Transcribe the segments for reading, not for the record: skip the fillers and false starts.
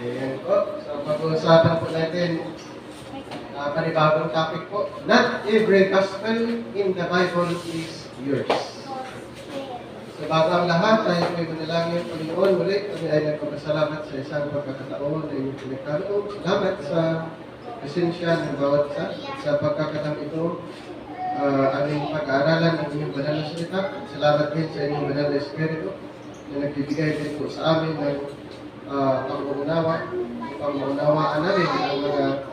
Ayan po. So, pag-uusapan po natin panibagong topic po. Not every gospel in the Bible is yours. So, bago ang lahat, tayo po ay manalangin. Panginoon, muli kami ay nagpapasalamat sa isang pagkakataon na inyong pinagkaloob. Salamat sa presensya ng bawat isa. Sa pagkakataon ito, aming pag-aaralan ng inyong banal na salita. Salamat din sa inyong banal na espiritu na nagbibigay din po sa amin ng pag-uunawaan namin ang mga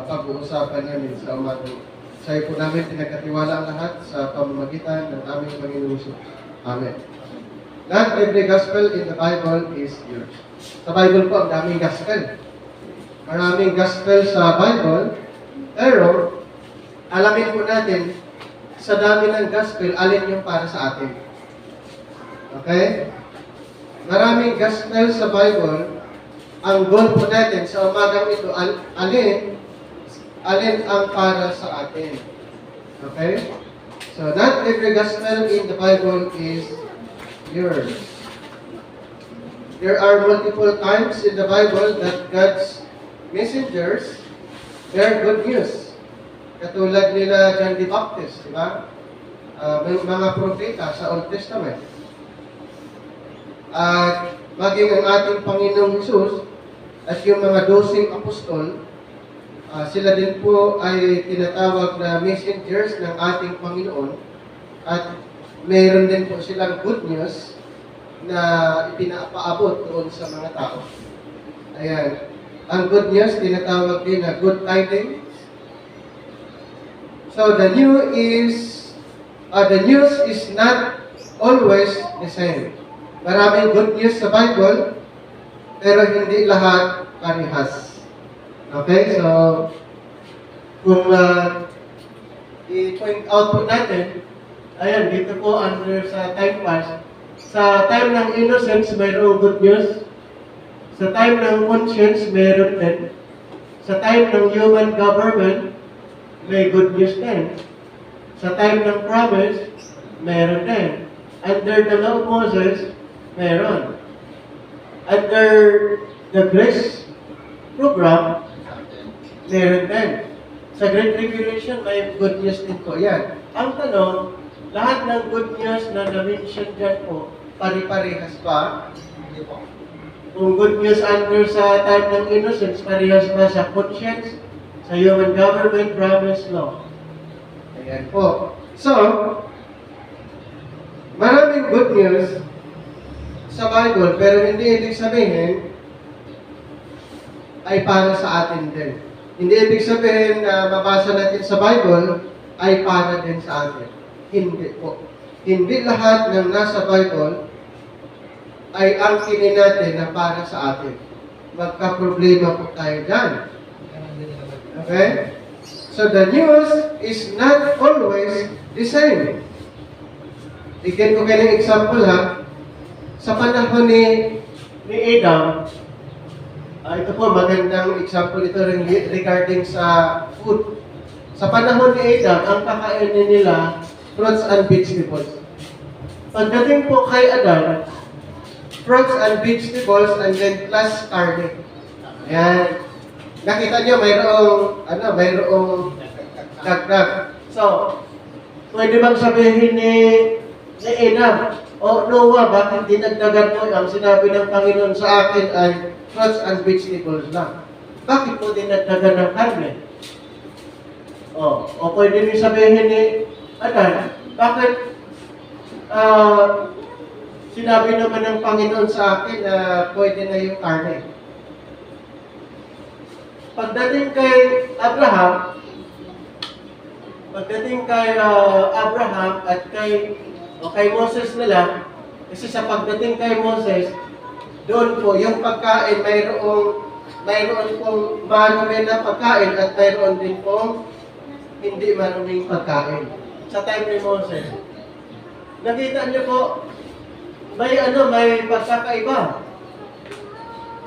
pag-uusapan namin sa umaga. Sa iyo po namin pinagkatiwala ang lahat sa pamamagitan ng aming Panginoon Jesus. Amen. Not every gospel in the Bible is yours. Sa Bible po, ang daming gospel. Maraming gospel sa Bible, pero alamin po natin, sa dami ng gospel, alin yung para sa atin. Okay? Maraming gospel sa Bible, ang goal po natin sa umagang ito, alin ang para sa atin. Okay? So, not every gospel in the Bible is yours. There are multiple times in the Bible that God's messengers bear good news. Katulad nila John the Baptist, di ba? Mga propeta sa Old Testament. At maging ang ating Panginoong Jesus at yung mga 12 apostol, sila din po ay tinatawag na messengers ng ating Panginoon at mayroon din po silang good news na ipinapaabot doon sa mga tao. Ayan. Ang good news, tinatawag din na good tidings. So the news is not always the same. Maraming good news sa Bible, pero hindi lahat parehas. Okay, so kung i-point out po natin, ayan, dito po under sa time pass, sa time ng innocence, mayroong good news. Sa time ng conscience, mayroon din. Sa time ng human government, may good news din. Sa time ng promise, mayroon din. Under the law of Moses, mayroon. Under the grace program, meron din. Sa Great Revelation, may good news din po yan. Ang tanong, lahat ng good news na na-mention dyan po, pari-parehas ba? Hindi po. Kung good news under sa time ng innocence, parehas ba sa conscience, sa human government, promise, law? Ayan po. So, maraming good news sa Bible, pero hindi ibig sabihin ay para sa atin din. Hindi ibig sabihin na mabasa natin sa Bible ay para din sa atin. Hindi po. Hindi lahat ng nasa Bible ay angkinin natin na para sa atin. Magka-problema po tayo dyan. Okay? So the news is not always the same. Bigyan ko kayo ng example ha. Sa panahon ni Adam, ito po, magandang example ito regarding sa food. Sa panahon ni Adam, ang kakainin nila, fruits and vegetables. Pagdating po kay Adam, fruits and vegetables and then plus carne. Ayan. Nakita nyo, mayroong dagdag. So, pwede bang sabihin ni Adam, o Noah, bakit dinagdagan mo? Ang sinabi ng Panginoon sa akin ay fruits and vegetables lang. Bakit mo dinagdagan ng karne? O pwede rin sabihin ni Adan, bakit sinabi naman ng Panginoon sa akin na pwede na yung karne? Pagdating kay Abraham at kay Moses nila, kasi sa pagdating kay Moses, doon po, yung pagkain, mayroon pong marumi na pagkain at mayroon din pong hindi maruming pagkain. Sa time ni Moses. Nakita niyo po, may pagkakaiba.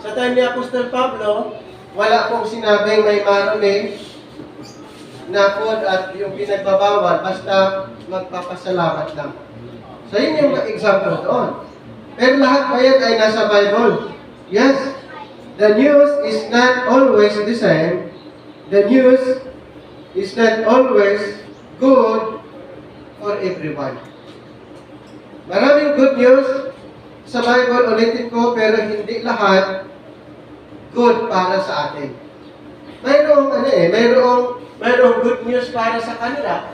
Sa time ni Apostol Pablo, wala pong sinabing may marumi na food at yung pinagbabawal, basta magpapasalamat lang. So, yun yung example doon. Pero lahat ba yan ay nasa Bible? Yes. the news is not always the same. The news is not always good for everyone. Maraming good news sa Bible, ulitin ko, pero hindi lahat good para sa atin. Mayroong good news para sa kanila.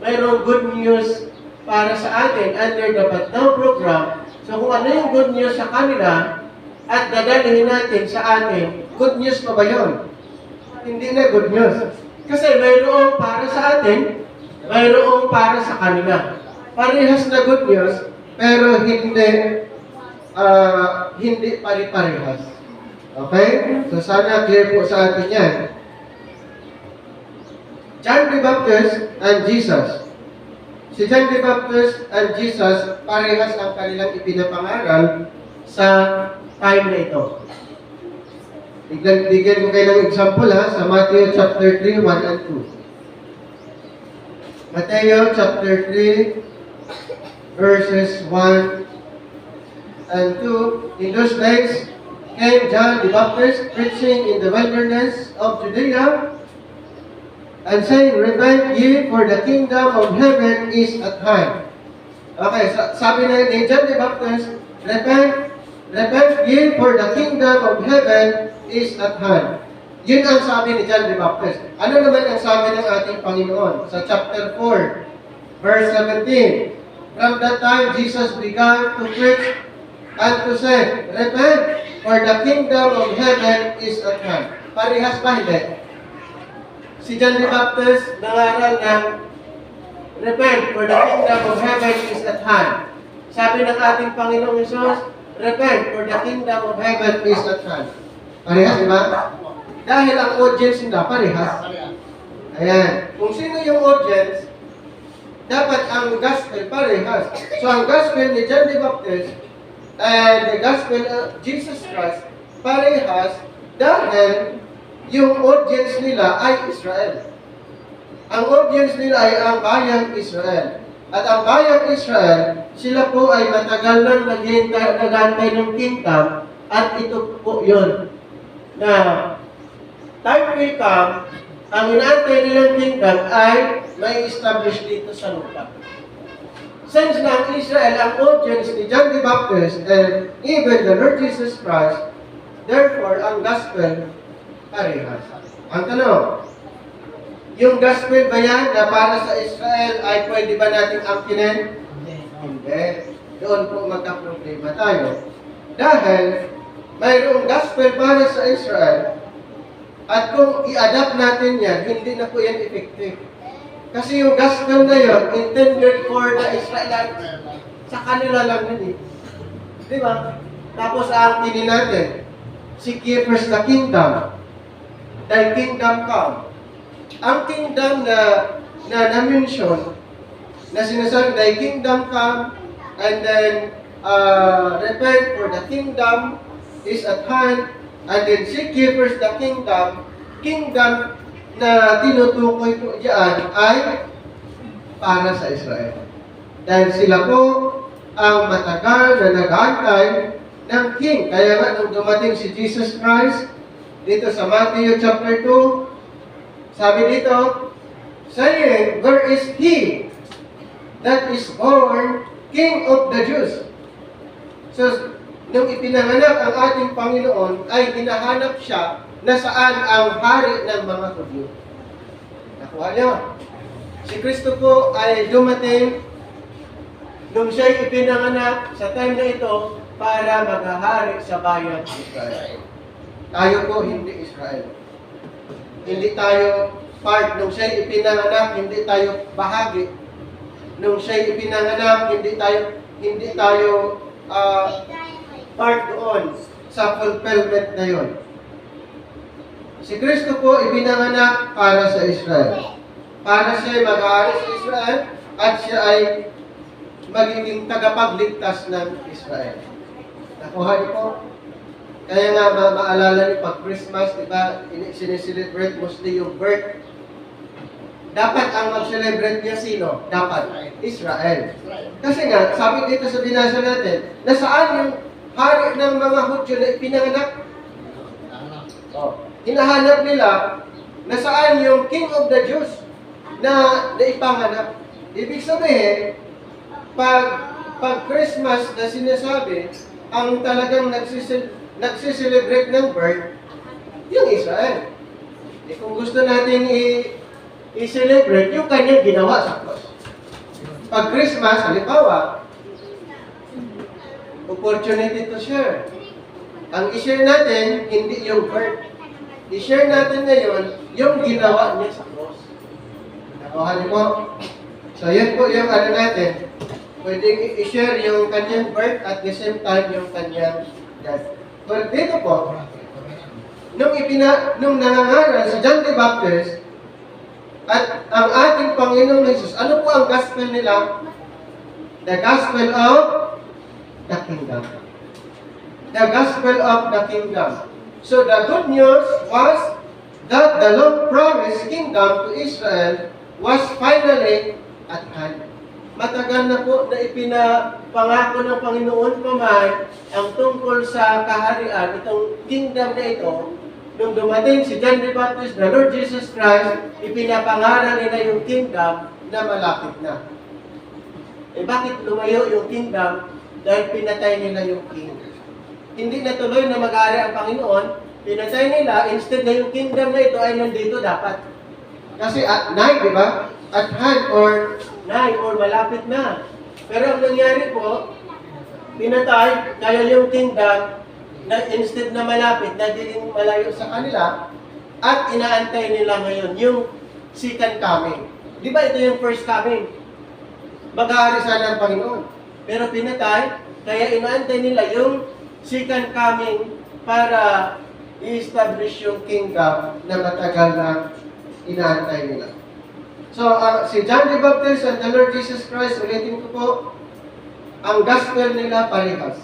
Mayroong good news para sa atin under the Batnaw program. So kung ano yung good news sa kanila at dadalhin natin sa atin, good news pa ba yun? Hindi na good news. Kasi mayroong para sa atin, mayroong para sa kanila. Parehas na good news, pero hindi pare-parehas. Okay? So sana clear po sa atin yan. John the Baptist and Jesus. Si John the Baptist and Jesus, parehas ang kanilang ipinapangaral sa time na ito. Bigyan ko kayo ng example sa Matthew chapter 3, 1 and 2. Matthew chapter 3, verses 1 and 2. In those days came John the Baptist preaching in the wilderness of Judea and saying, repent ye, for the kingdom of heaven is at hand. Okay, sabi na ni John the Baptist, repent ye, for the kingdom of heaven is at hand. Yun ang sabi ni John the Baptist. Ano naman ang sabi ng ating Panginoon? Sa chapter 4, verse 17. From that time, Jesus began to preach and to say, repent, for the kingdom of heaven is at hand. Parehas ba hindi? Si John the Baptist nangaral ng repent, for the kingdom of heaven is at hand. Sabi ng ating Panginoong Hesus, repent, for the kingdom of heaven is at hand. Parehas, di ba? Dahil ang audience nila, parehas. Ayan. Kung sino yung audience, dapat ang gospel parehas. So, ang gospel ni John the Baptist and the gospel of Jesus Christ, parehas dahil yung audience nila ay Israel. Ang audience nila ay ang bayang Israel. At ang bayang Israel, sila po ay matagal nang naghihintay ng kingdom, at ito po yun, na time will come, ang inaantay nilang kingdom ay may establish dito sa lupa. Since na ang Israel, ang audience ni John the Baptist and even the Lord Jesus Christ, therefore, ang gospel parehas. Ang tanong, yung gospel ba yan na para sa Israel ay pwede ba natin angkinin? Hindi. Doon po magka-problema tayo. Dahil mayroong gospel para sa Israel at kung i-adapt natin yan, hindi na po yan effective. Kasi yung gospel na yun, intended for the Israelites. Sa kanila lang yun Di ba? Tapos angkinin natin, seek ye first the kingdom. Thy kingdom come. Ang kingdom na mention, na sinasabi, thy kingdom come, and then repent, for the kingdom is at hand, and then seek ye first the kingdom. Kingdom na tinutukoy po diyan ay para sa Israel. Dahil sila po ang matagal na nag-aantay ng king. Kaya nga nung dumating si Jesus Christ, dito sa Matthew chapter 2, sabi dito, saying, where is he that is born King of the Jews? So, nung ipinanganak ang ating Panginoon, ay hinahanap siya na saan ang hari ng mga Hudyo. Nakuha niyo? Si Kristo po ay dumating nung siya'y ipinanganak sa time na ito para maghahari sa bayan ng Israel. Tayo po hindi Israel. Hindi tayo part. Nung siya'y ipinanganak, hindi tayo bahagi. Nung siya'y ipinanganak, hindi tayo part doon sa fulfillment na yon. Si Kristo po ipinanganak para sa Israel. Para siya mag-aaral sa Israel at siya ay magiging tagapagligtas ng Israel. Nakuha niyo po? Kaya nga maalala niyo pag Christmas, diba, sineselebrate mostly yung birth. Dapat ang mag-celebrate niya sino? Dapat Israel. Kasi nga, sabi dito sa binasa natin, na saan yung hari ng mga Hudyo na ipinanganak? Hinahanap nila na saan yung King of the Jews na naipanganak. Ibig sabihin, pag Christmas na sinasabi, ang talagang nagsiselebrate ng birth, yung Israel. Kung gusto natin i-celebrate, yung kanyang ginawa sa cross. Pag Christmas, halimbawa, opportunity to share. Ang i-share natin, hindi yung birth. I-share natin ngayon, yung ginawa niya sa cross. Nakuha niyo po? So, yun po yung ano natin. Pwedeng i-share yung kanyang birth at the same time yung kanyang death. But dito po, nung nangangaral si John the Baptist at ang ating Panginoong Jesus, ano po ang gospel nila? The gospel of the kingdom. The gospel of the kingdom. So the good news was that the long-promised kingdom to Israel was finally at hand. Matagal na po na ipinapangako ng Panginoon paman ang tungkol sa kaharian, itong kingdom na ito. Nung dumating si John the Baptist, the Lord Jesus Christ, ipinapangalan nila yung kingdom na malapit na. Bakit lumayo yung kingdom? Dahil pinatay nila yung king. Hindi na tuloy na mag-ari ang Panginoon, pinatay nila, instead na yung kingdom na ito ay nandito dapat. Kasi at night, di ba? At hand or night or malapit na. Pero ang nangyari po, pinatay, kaya yung kingdom, na instead na malapit, nagiging malayo sa kanila, at inaantay nila ngayon yung second coming. Di ba ito yung first coming? Mag-aari sana ang Panginoon. Pero pinatay, kaya inaantay nila yung second coming para i-establish yung kingdom na matagal na inaantay nila. So, si John the Baptist and the Lord Jesus Christ, ulitin ko po, ang gospel nila parehas.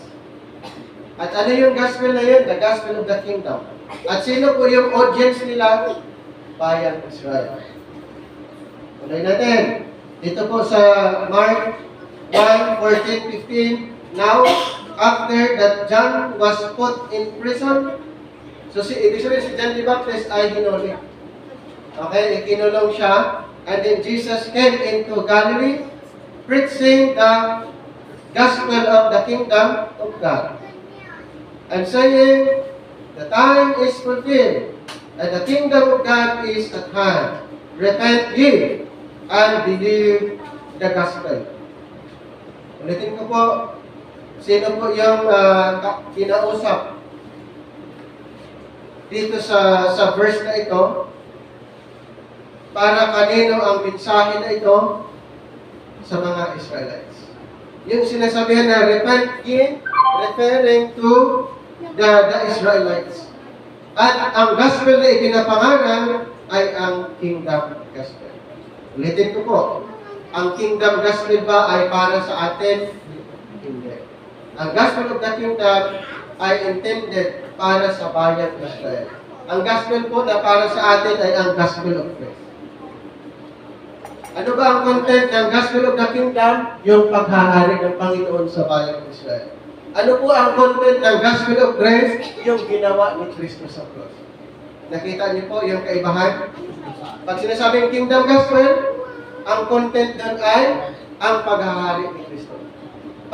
At ano yung gospel na yun? The gospel of the kingdom. At sino po yung audience nila? Bayan Israel. Tuloy natin. Dito po sa Mark 1:14-15. Now, after that John was put in prison, so ibig sabihin si John the Baptist ay hinuli. Okay, ikinulong siya. And then Jesus came into Galilee, preaching the gospel of the kingdom of God. And saying, the time is fulfilled, and the kingdom of God is at hand. Repent ye, and believe the gospel. Ulitin ko po, sino po yung kinausap dito sa verse na ito? Para kanino ang mensahe na ito? Sa mga Israelites. Yung sinasabihan na repent ye, referring to the Israelites. At ang gospel na ipinapangalan ay ang kingdom gospel. Ulitin ko po, ang kingdom gospel ba ay para sa atin? Hindi. Ang gospel of the kingdom ay intended para sa bayan ng Israel. Ang gospel po na para sa atin ay ang gospel of Christ. Ano ba ang content ng gospel of the kingdom? Yung paghahari ng Panginoon sa bayan ng Israel. Ano po ang content ng gospel of grace? Yung ginawa ni Kristo sa cross. Nakita niyo po yung kaibahan? Pag sinasabing kingdom gospel, ang content doon ay ang paghahari ni Kristo.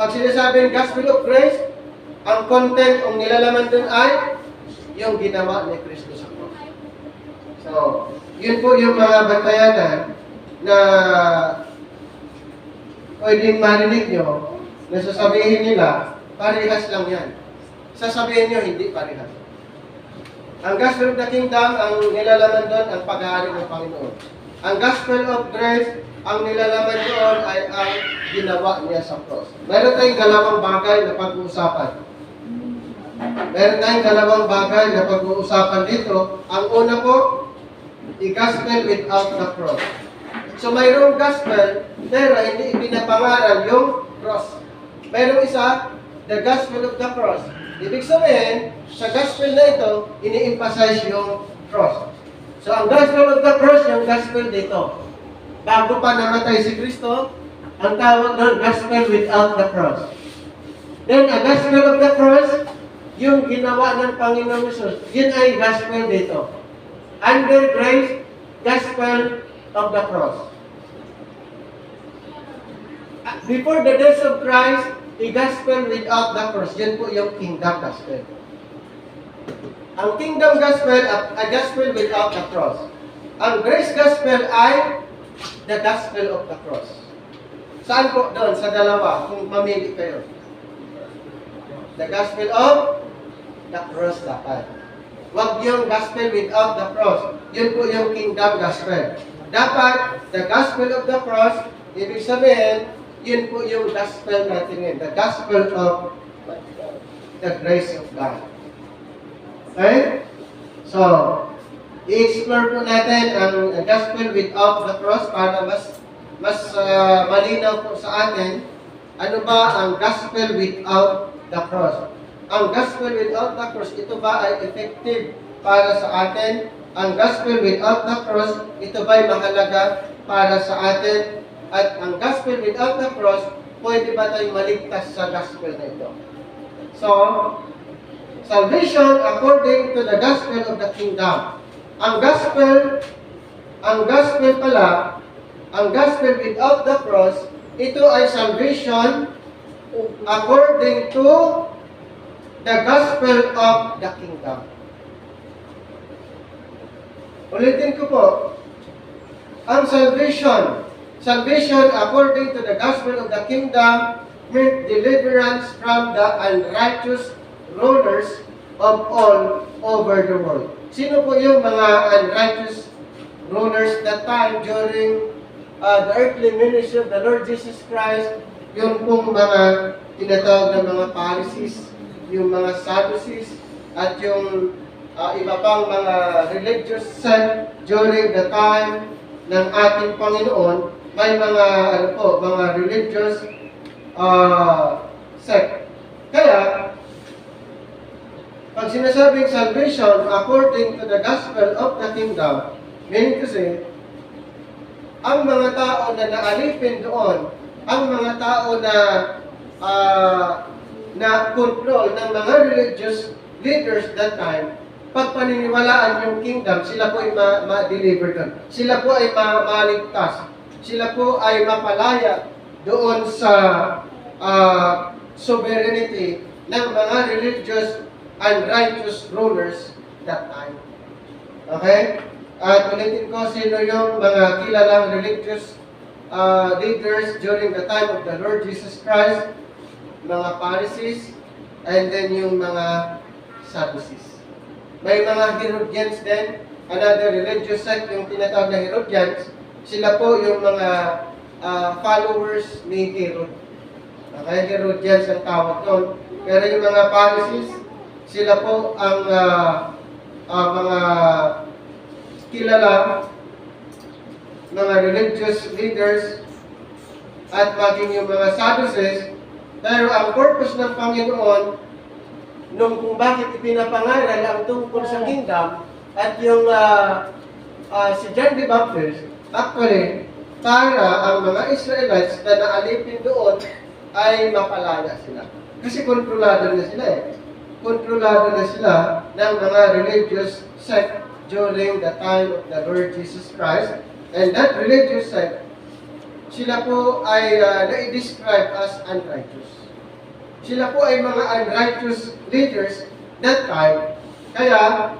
Pag sinasabing gospel of grace, ang content, ang nilalaman doon ay yung ginawa ni Kristo sa cross. So, yun po yung mga bantayanan na pwedeng marinig nyo na sasabihin nila, parehas lang yan. Sasabihin nyo, hindi parehas. Ang gospel of the kingdom, ang nilalaman doon, ang paghahari ng Panginoon. Ang gospel of grace, ang nilalaman doon ay ang ginawa niya sa cross. Meron tayong dalawang bagay na pag-uusapan. Meron tayong dalawang bagay na pag-uusapan dito. Ang una po, the gospel without the cross. So mayroong gospel, pero hindi ipinapangaral yung cross. Mayroong isa, the gospel of the cross. Ibig sabihin, sa gospel na ito, ini-emphasize yung cross. So ang gospel of the cross, yung gospel dito. Bago pa namatay si Kristo, ang tawag doon, gospel without the cross. Then, a gospel of the cross, yung ginawa ng Panginoon Jesus, yun ay gospel dito. Under grace, gospel of the cross. Before the death of Christ, the gospel without the cross, yun po yung kingdom gospel. Ang kingdom gospel, a gospel without the cross. Ang grace gospel ay the gospel of the cross. Saan po doon? Sa dalawa, kung mamili kayo. The gospel of the cross dapat. Huwag yung gospel without the cross. Yun po yung kingdom gospel. Dapat, the gospel of the cross, ibig sabihin, yun po yung gospel natin ngayon. The gospel of the grace of God. Okay? So, i-explore po natin ang gospel without the cross para mas malinaw po sa atin ano ba ang gospel without the cross. Ang gospel without the cross, ito ba ay effective para sa atin? Ang gospel without the cross, ito ba ay mahalaga para sa atin? At ang gospel without the cross, pwede ba tayong maligtas sa gospel na ito? So, salvation according to the gospel of the kingdom. Ang gospel pala, ang gospel without the cross, ito ay salvation according to the gospel of the kingdom. Ulitin ko po, ang salvation according to the gospel of the kingdom meant deliverance from the unrighteous rulers of all over the world. Sino po yung mga unrighteous rulers that time during the earthly ministry of the Lord Jesus Christ? Yung pong mga tinatawag ng mga Pharisees, yung mga Sadducees, at yung iba pang mga religious sect during the time ng ating Panginoon. May mga mga religious sect. Kaya pag sinasabing salvation according to the gospel of the kingdom, meaning to say, ang mga tao na naalipin doon, ang mga tao na control ng mga religious leaders that time, pag paniniwalaan yung kingdom, sila po ay ma-deliver doon. Sila po ay maligtas. Sila po ay mapalaya doon sa sovereignty ng mga religious and righteous rulers that time. Okay? At ulitin ko, sino yung mga kilalang religious leaders during the time of the Lord Jesus Christ? Mga Pharisees, and then yung mga Sadducees. May mga Herodians din, another religious sect, yung tinatawag na Herodians. Sila po yung mga followers ni Herod. Okay, Herodians ang tawag doon. Pero yung mga Pharisees, sila po ang mga kilala, mga religious leaders, at maging yung mga Sadducees. Pero ang purpose ng Panginoon, nung kung bakit ipinapangaral ang tungkol sa kingdom, at yung si John the Baptist, actually, para ang mga Israelites na naalipin doon ay mapalaya sila. Kasi kontrolado na sila Kontrolado na sila ng mga religious sect during the time of the Lord Jesus Christ. And that religious sect, sila po ay na-describe as unrighteous. Sila po ay mga unrighteous leaders that time. Kaya,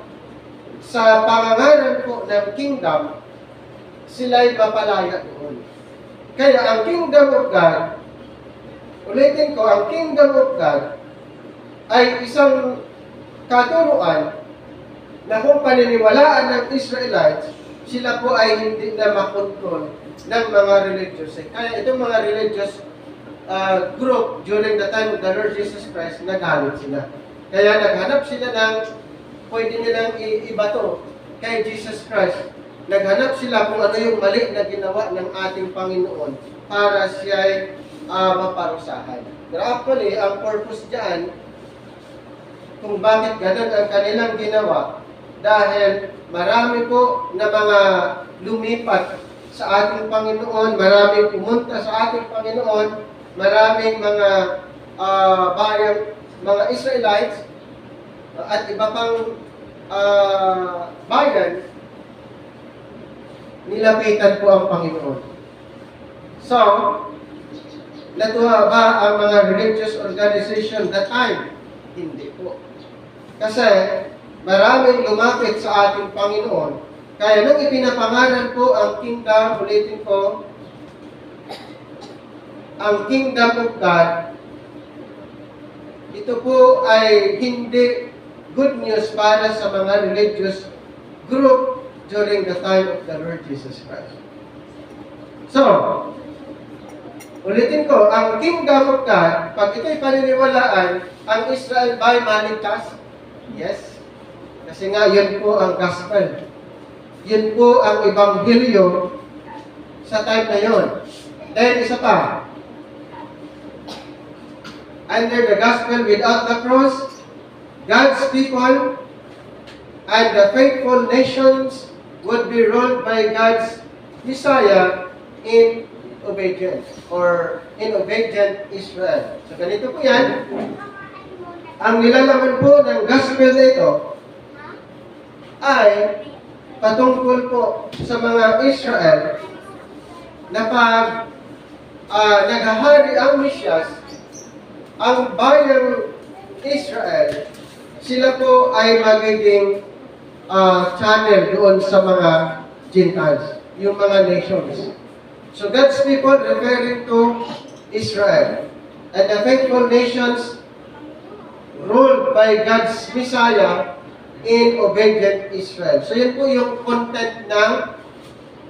sa pangangaral po ng kingdom, sila ay mapalaya doon. Kaya ang kingdom of God, ulitin ko, ang kingdom of God ay isang katuruan na kung paniniwalaan ng Israelites, sila po ay hindi na makontrol ng mga religious. Kaya itong mga religious group during the time of the Lord Jesus Christ, nagalit sila. Kaya naghanap sila ng pwede nilang ibato kay Jesus Christ. Naghanap sila kung ano yung mali na ginawa ng ating Panginoon para siya ay maparusahan. Pero actually, ang purpose dyan, kung bakit ganun ang kanilang ginawa, dahil marami po na mga lumipat sa ating Panginoon, maraming pumunta sa ating Panginoon, maraming mga bayang, mga Israelites at iba pang bayan, nilapitan po ang Panginoon. So, natuwa ba ang mga religious organization that time? Hindi po. Kasi maraming lumapit sa ating Panginoon. Kaya nung ipinapangalan po ang kingdom, ulitin ko, ang kingdom of God, ito po ay hindi good news para sa mga religious group during the time of the Lord Jesus Christ. So, ulitin ko, ang kingdom of God, pag ito'y paniniwalaan, ang Israel ba'y maligtas? Yes. Kasi nga, yun po ang gospel. Yun po ang ebanghelyo sa time na yun. Then, isa pa, under the gospel without the cross, God's people and the faithful nations would be ruled by God's Messiah in obedience or in obedient Israel. So ganito po yan. Ang nilalaman po ng gospel na ito ay patungkol po sa mga Israel na pag naghahari ang Mesyas, ang bayang Israel, sila po ay magiging channel doon sa mga Gentiles, yung mga nations. So God's people referring to Israel. And the faithful nations ruled by God's Messiah in obedient Israel. So yun po yung content ng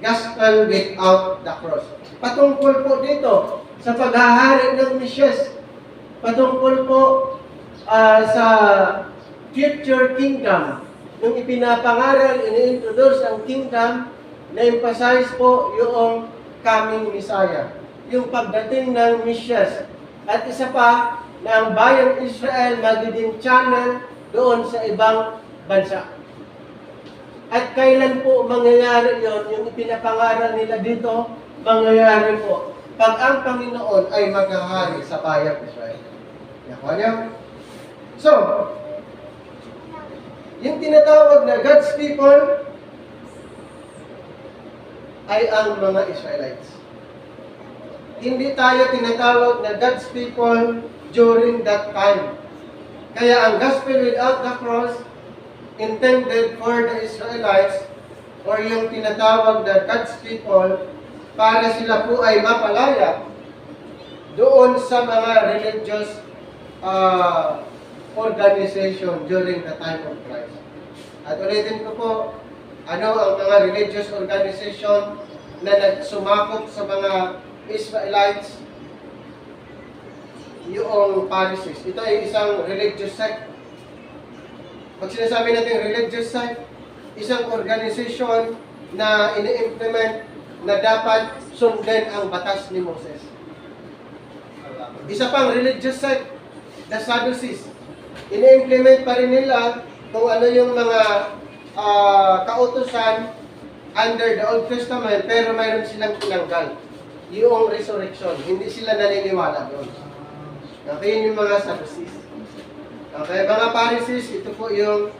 gospel without the cross. Patungkol po dito sa paghahari ng Mesyas. Patungkol po sa future kingdom. Nung ipinapangaral, ini-introduce ang kingdom, na-emphasize po yung coming Messiah. Yung pagdating ng Mesyas. At isa pa, na ang bayang Israel magiging channel doon sa ibang bansa. At kailan po mangyayari yon? Yung ipinapangaral nila dito, mangyayari po pag ang Panginoon ay maghahari sa bayang Israel. Nakuha niyo? So, yung tinatawag na God's people ay ang mga Israelites. Hindi tayo tinatawag na God's people during that time. Kaya ang gospel without the cross intended for the Israelites or yung tinatawag na God's people para sila po ay mapalaya doon sa mga religious organization during the time of Christ. At ulitin ko po, ano ang mga religious organization na nagsumakop sa mga Israelites? Yung Pharisees. Ito ay isang religious sect. Pag sinasabi natin religious sect, isang organization na ini-implement na dapat sundin ang batas ni Moses. Isa pang religious sect, the Sadducees. Ini-implement pa rin nila kung ano yung mga kautusan under the Old Testament, pero mayroon silang tinanggal. Yung resurrection, hindi sila naniniwala doon. Okay, yun yung mga Sadducees. Okay, mga Pharisees, ito po yung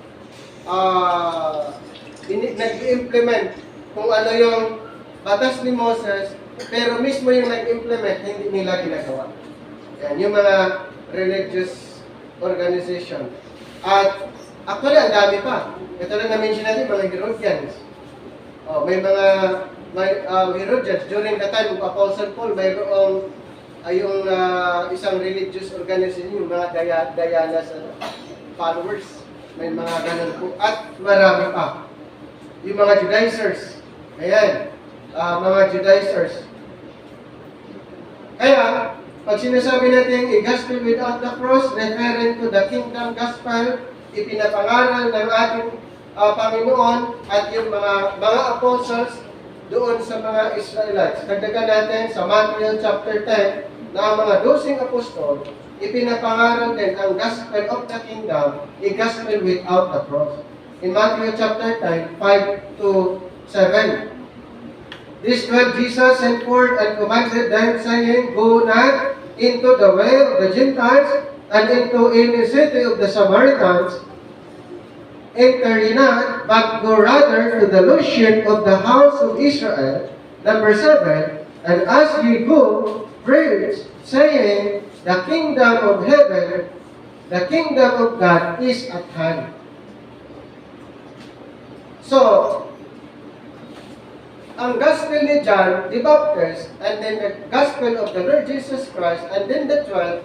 nag-implement kung ano yung batas ni Moses, pero mismo yung nag-implement, hindi nila ginagawa. Yan, yung mga religious organization. At actually, ang dami pa. Ito lang na-mention natin, mga Herodians. May mga Herodians. During the time of Apostle Paul, mayroong yung isang religious organization, yung mga Diana followers. May mga ganun po. At marami pa. Yung mga Judaizers. Ayan. Mga Judaizers. Kaya, pag sinasabi natin i-gospel without the cross, referring to the kingdom gospel, ipinapangaral ng ating Panginoon at yung mga apostles doon sa mga Israelites. Dagdagan natin sa Matthew chapter 10 na ang mga 12 apostol, ipinapangaral din ang gospel of the kingdom, i-gospel without the cross. In Matthew chapter 10, 5 to 7. This 12 Jesus sent forth and commanded them, saying, Go not into the way of the Gentiles, and into any city of the Samaritans, enter not, but go rather to the loosing of the house of Israel. Number 7, and as ye go, preach, saying, the kingdom of heaven, the kingdom of God is at hand. So, ang gospel ni John the Baptist, and then the gospel of the Lord Jesus Christ, and then the 12,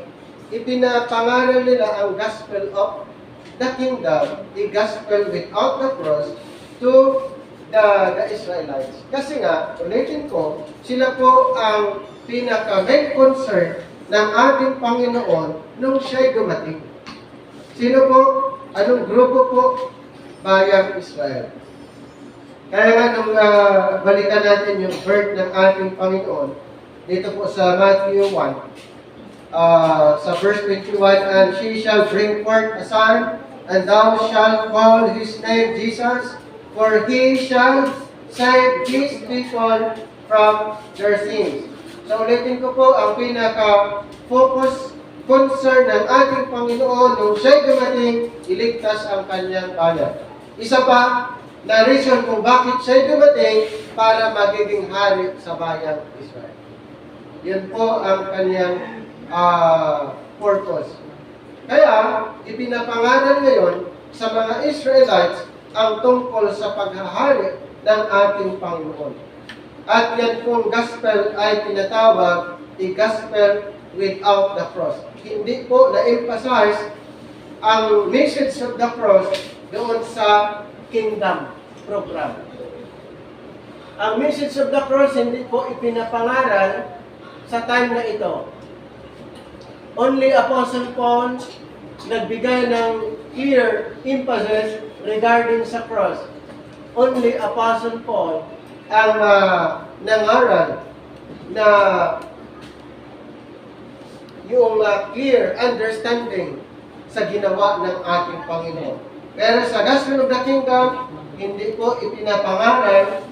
ipinapangaral nila ang gospel of the kingdom, the gospel without the cross, to the Israelites. Kasi nga, ulitin ko, sila po ang pinaka-main concern ng ating Panginoon nung siya'y dumating. Sino po? Anong grupo po? Bayang Israel. Kaya nga, nung balikan natin yung birth ng ating Panginoon, dito po sa Matthew 1, sa verse 21, and she shall bring forth a son, and thou shalt call his name Jesus, for he shall save his people from their sins. So ulitin ko po, ang pinaka-focus, concern ng ating Panginoon nung siya'y dumating, iligtas ang kanyang bayan. Isa pa, na reason kung bakit siya'y dumating para magiging hari sa bayang Israel. Yun po ang kanyang purpose. Kaya, ipinapangaral ngayon sa mga Israelites ang tungkol sa paghahari ng ating Panginoon. At yan pong gospel ay tinatawag i-gospel without the cross. Hindi po na-emphasize ang message of the cross doon sa kingdom program. Ang message of the cross hindi po ipinapangaral sa time na ito. Only Apostle Paul nagbigay ng clear emphasis regarding sa cross. Only Apostle Paul ang nangaral na yung clear understanding sa ginawa ng ating Panginoon. Pero sa Gospel of the Kingdom, hindi po ipinapangaral,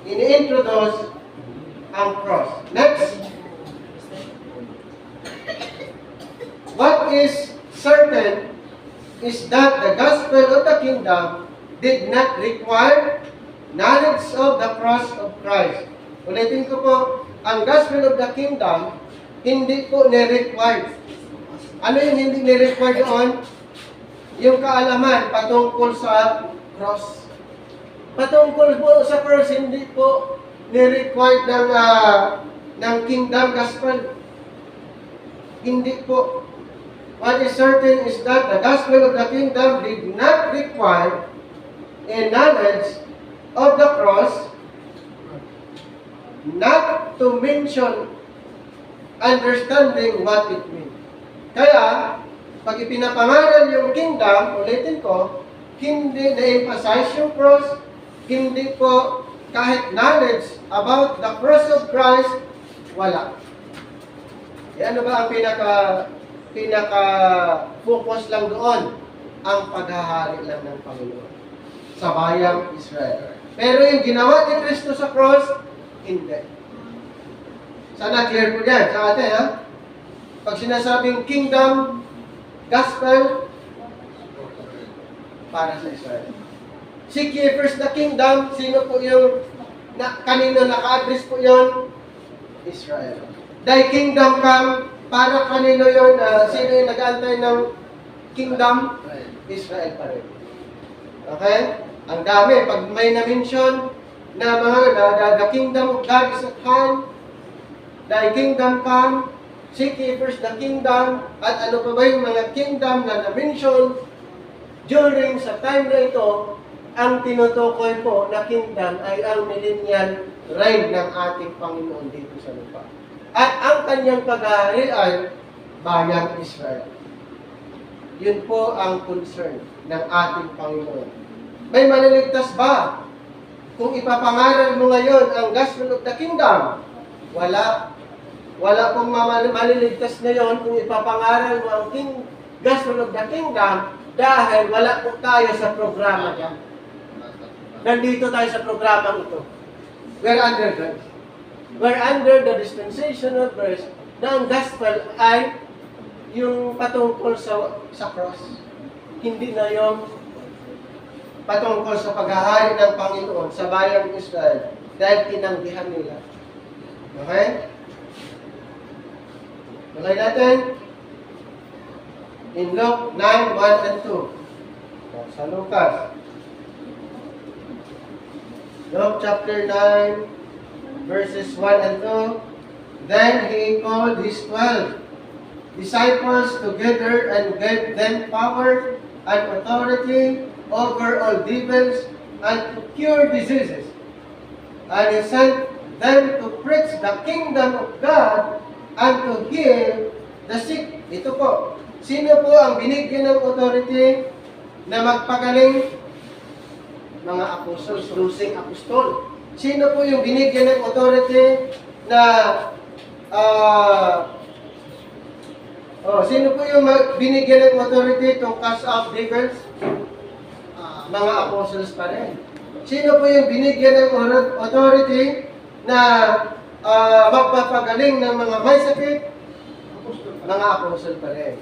ini-introduce ang cross. Next. What is certain is that the Gospel of the Kingdom did not require knowledge of the cross of Christ. Ulitin ko po, ang Gospel of the Kingdom, hindi po ni-required. Ano yung hindi ni-required doon? Yung kaalaman patungkol sa cross. Patungkol po sa cross, hindi po ni-required ng Kingdom Gospel. Hindi po. What is certain is that the Gospel of the Kingdom did not require a knowledge of the cross, not to mention understanding what it means. Kaya, pag ipinapangaral yung kingdom, ulitin ko, hindi na-emphasize yung cross, hindi po kahit knowledge about the cross of Christ, wala. Ano ba ang pinaka-focus lang doon? Ang paghahari lang ng Panginoon sa bayang Israel. Pero yung ginawa ni Kristo sa cross, hindi. Sana clear po yan sa atin, ha? Pag sinasabing kingdom, gospel, para sa Israel. Seek ye first the kingdom, sino po yung, kanino naka-address po yun? Israel. Thy kingdom come, para kanino yun? Sino yung nag-aantay ng kingdom? Israel pa rin. Okay? Ang dami. Pag may na-mention na the kingdom of God is at hand, thy kingdom come, seek ye first the kingdom, at ano pa ba yung mga kingdom na na-mention during sa time na ito, ang tinutukoy po na kingdom ay ang millennial reign ng ating Panginoon dito sa lupa. At ang kanyang paghahari ay bayang Israel. Yun po ang concern ng ating Panginoon. May maliligtas ba? Kung ipapangaral mo ngayon ang gospel of the kingdom, wala. Wala pong maliligtas ngayon kung ipapangaral mo ang gospel of the kingdom dahil wala po tayo sa programa niya. Nandito tayo sa programa ito. We're under grace. We're under the dispensation of grace na ang gospel ay yung patungkol sa cross. Hindi na yung patungkol sa paghahari ng Panginoon sa bayang Israel dahil tinanggihan nila. Okay? Mulay natin. In Luke 9:1 and 2. Sa Lucas. Luke chapter 9, verses 1 and 2. Then he called his 12 disciples together and gave them power and authority over all devils and to cure diseases. And he sent them to preach the kingdom of God and to heal the sick. Ito po. Sino po ang binigyan ng authority na magpagaling? Mga apostles, rusing apostol. Sino po yung binigyan ng authority na sino po yung binigyan ng authority to cast out devils? Mga apostles pa rin. Sino po yung binigyan ng authority na magpapagaling ng mga may sakit? Mga apostol pa rin.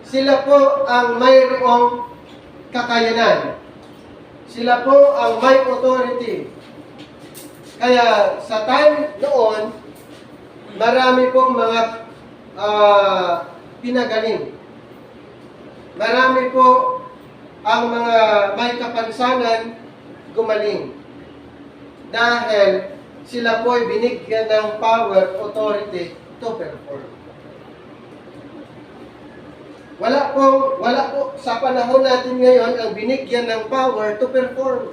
Sila po ang mayroong kakayanan. Sila po ang may authority. Kaya sa time noon, marami pong mga pinagaling. Marami po ang mga may kapansanan gumaling. Dahil sila po ay binigyan ng power, authority to perform. Wala po sa panahon natin ngayon ang binigyan ng power to perform.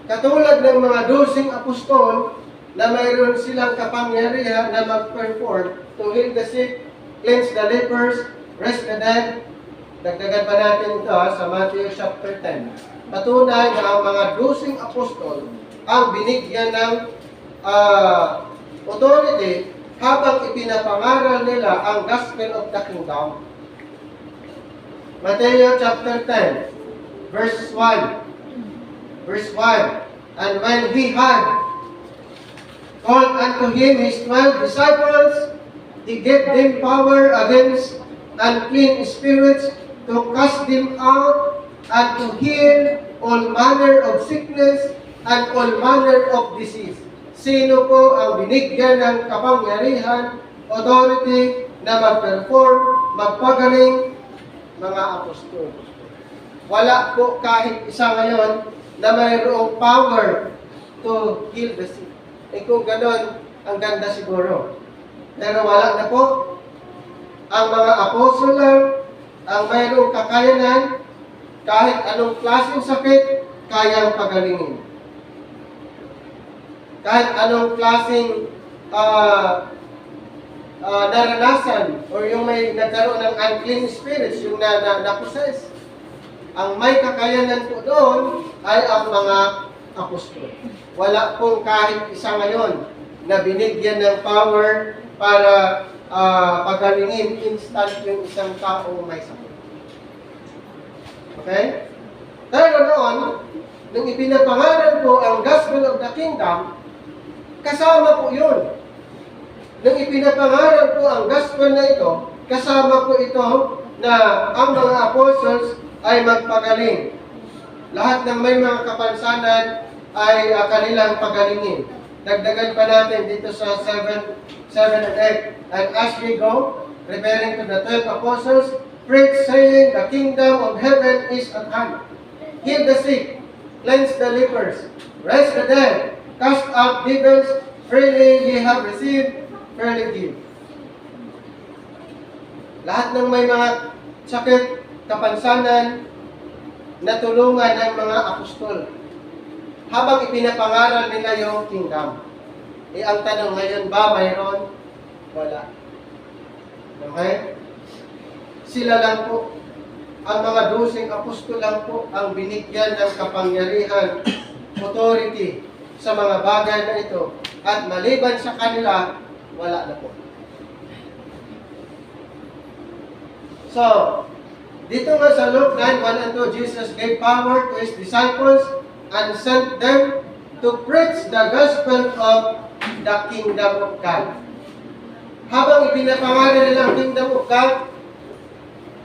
Katulad ng mga 12 apostol na mayroon silang kapangyarihan na mag-perform to heal the sick, cleanse the lepers, raise the dead. Dagdagan pa natin ito sa Matthew chapter 10. Patunay na ang mga 12 apostol ang binigyan ng authority habang ipinapangaral nila ang gospel of the kingdom. Matthew chapter 10, verse 1. Verse 1. And when he had called unto him his 12 disciples, he gave them power against unclean spirits to cast them out and to heal all manner of sickness and all manner of disease. Sino po ang binigyan ng kapangyarihan, authority na mag-perform, magpagaling? Mga apostol. Wala po kahit isa ngayon na mayroong power to heal the sick. Kung ganon, ang ganda siguro. Pero wala na po. Ang mga apostol lang ang mayroong kakayanan, kahit anong klaseng sakit, kayang pagalingin. Kahit anong klaseng naranasan or yung may nagkaroon ng unclean spirits, yung na-possess. Ang may kakayanan po doon ay ang mga apostol. Wala pong kahit isa ngayon na binigyan ng power para pagalingin instant yung isang taong may sakit. Okay? Pero noon, nung ipinapangaral po ang gospel of the kingdom, kasama po yun. Nung ipinapangaral po ang gospel na ito, kasama po ito na ang mga apostles ay magpagaling. Lahat ng may mga kapansanan ay kanilang pagalingin. Dagdagan pa natin dito sa 7 and 8. And as we go, referring to the 12 apostles, preach saying, the kingdom of heaven is at hand. Heal the sick, cleanse the lepers, raise the dead, cast out devils, freely ye have received, freely give. Lahat ng may mga sakit, kapansanan, natulungan ng mga apostol. Habang ipinapangaral nila yung kingdom. Ang tanong ngayon ba, mayroon? Wala. Okay? Sila lang po. Ang mga 12 apostol lang po ang binigyan ng kapangyarihan, authority sa mga bagay na ito. At maliban sa kanila, wala na po. So, dito nga sa Luke 9:1 and 2, Jesus gave power to His disciples and sent them to preach the gospel of the kingdom of God. Habang ipinapangalan nila ang kingdom of God,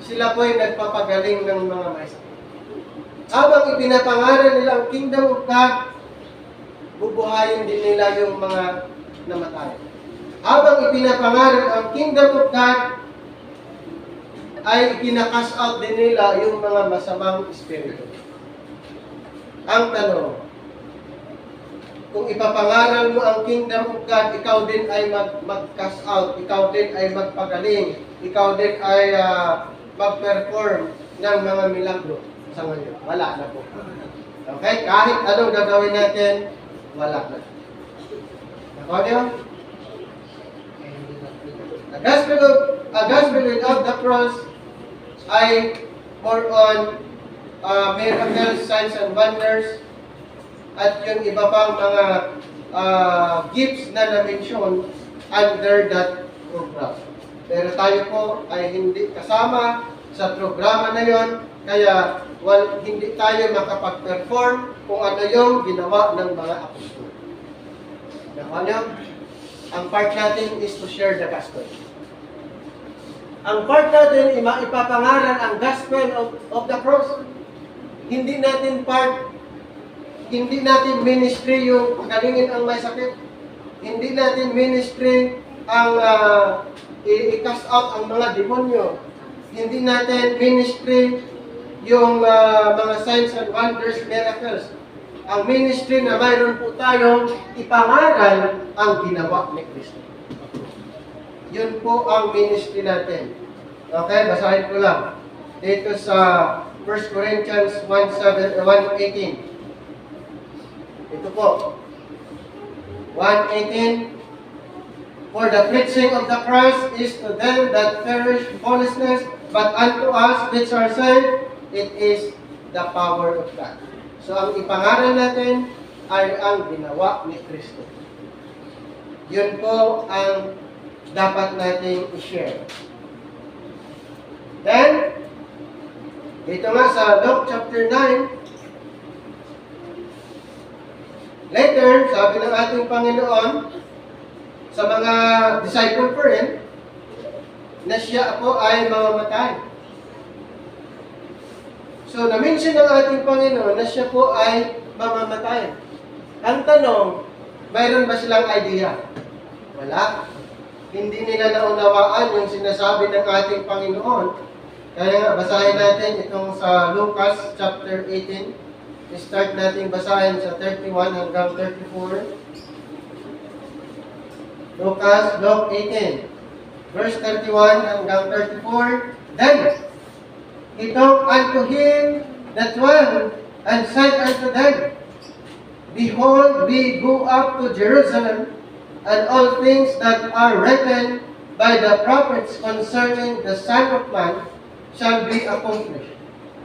sila po ay nagpapagaling ng mga may sakit. Habang ipinapangaral nila ang kingdom of God, bubuhayin din nila yung mga namatay. Habang ipinapangaral ang kingdom of God, ay kinakas out din nila yung mga masamang espiritu. Ang tanong, kung ipapangaral mo ang kingdom of God, ikaw din ay mag-cast out, ikaw din ay magpagaling, ikaw din ay mag-perform ng mga milagro sa ngayon. Wala na po. Okay? Kahit anong gagawin natin, wala na. Nakuha niyo? A gospel without the cross ay more on miracles, signs, and wonders, at yung iba pang mga gifts na na-mention under that program. Pero tayo po ay hindi kasama sa programa na yon, kaya hindi tayo makapag-perform kung ano yung ginawa ng mga apostol. Nakuha niyo? Ang part natin is to share the gospel. Ang part natin, ipapangaral ang gospel of the cross. Hindi natin ministry yung pagalingin ang may sakit. Hindi natin ministry ang i-cast out ang mga demonyo. Hindi natin ministry yung mga signs and wonders, miracles. Ang ministry na mayroon po tayong ipangaral ang ginawa ni Kristo. Yun po ang ministry natin. Okay, basahin ko lang. Dito sa 1 Corinthians 1:18. Ito po. 1:18. For the preaching of the cross is to them that perish foolishness, but unto us which are saved, it is the power of God. So ang ipangaral natin ay ang ginawa ni Kristo. Yun po ang dapat nating i-share. Then, dito nga sa Luke chapter 9, later, sabi ng ating Panginoon sa mga disciple po rin, na siya po ay mamamatay. So, na-mention ng ating Panginoon na siya po ay mamamatay. Ang tanong, mayroon ba silang idea? Wala. Hindi nila naunawaan yung sinasabi ng ating Panginoon. Kaya nga, basahin natin itong sa Lucas chapter 18. Start natin basahin sa 31 hanggang 34. Luke 18, verse 31 hanggang 34. Then, he took unto him the 12, and said unto them, Behold, we go up to Jerusalem, and all things that are written by the prophets concerning the Son of Man shall be accomplished.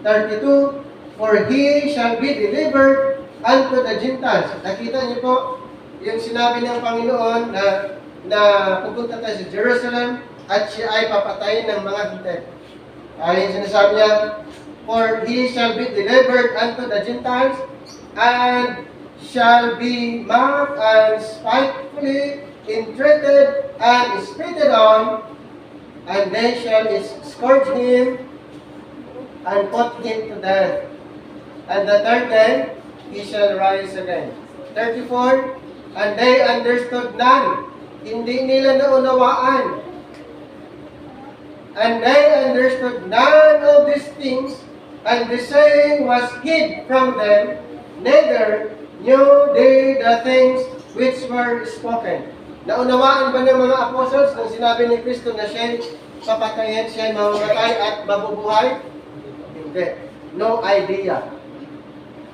32, For he shall be delivered unto the Gentiles. Nakita niyo po, yung sinabi ng Panginoon na pupunta tayo sa Jerusalem at siya ay papatayin ng mga hintel. Ay sinasabi niya, For he shall be delivered unto the Gentiles, and shall be mocked and spitefully entreated and spitted on, and they shall scourge him and put him to death. And the third day he shall rise again. 34, and they understood none. Hindi nila naunawaan. And they understood none of these things, and the saying was hid from them, neither knew they the things which were spoken. Naunawaan ba ng mga apostles nang sinabi ni Kristo na siya papatayin, siya mamamatay at mabubuhay? Hindi. No idea.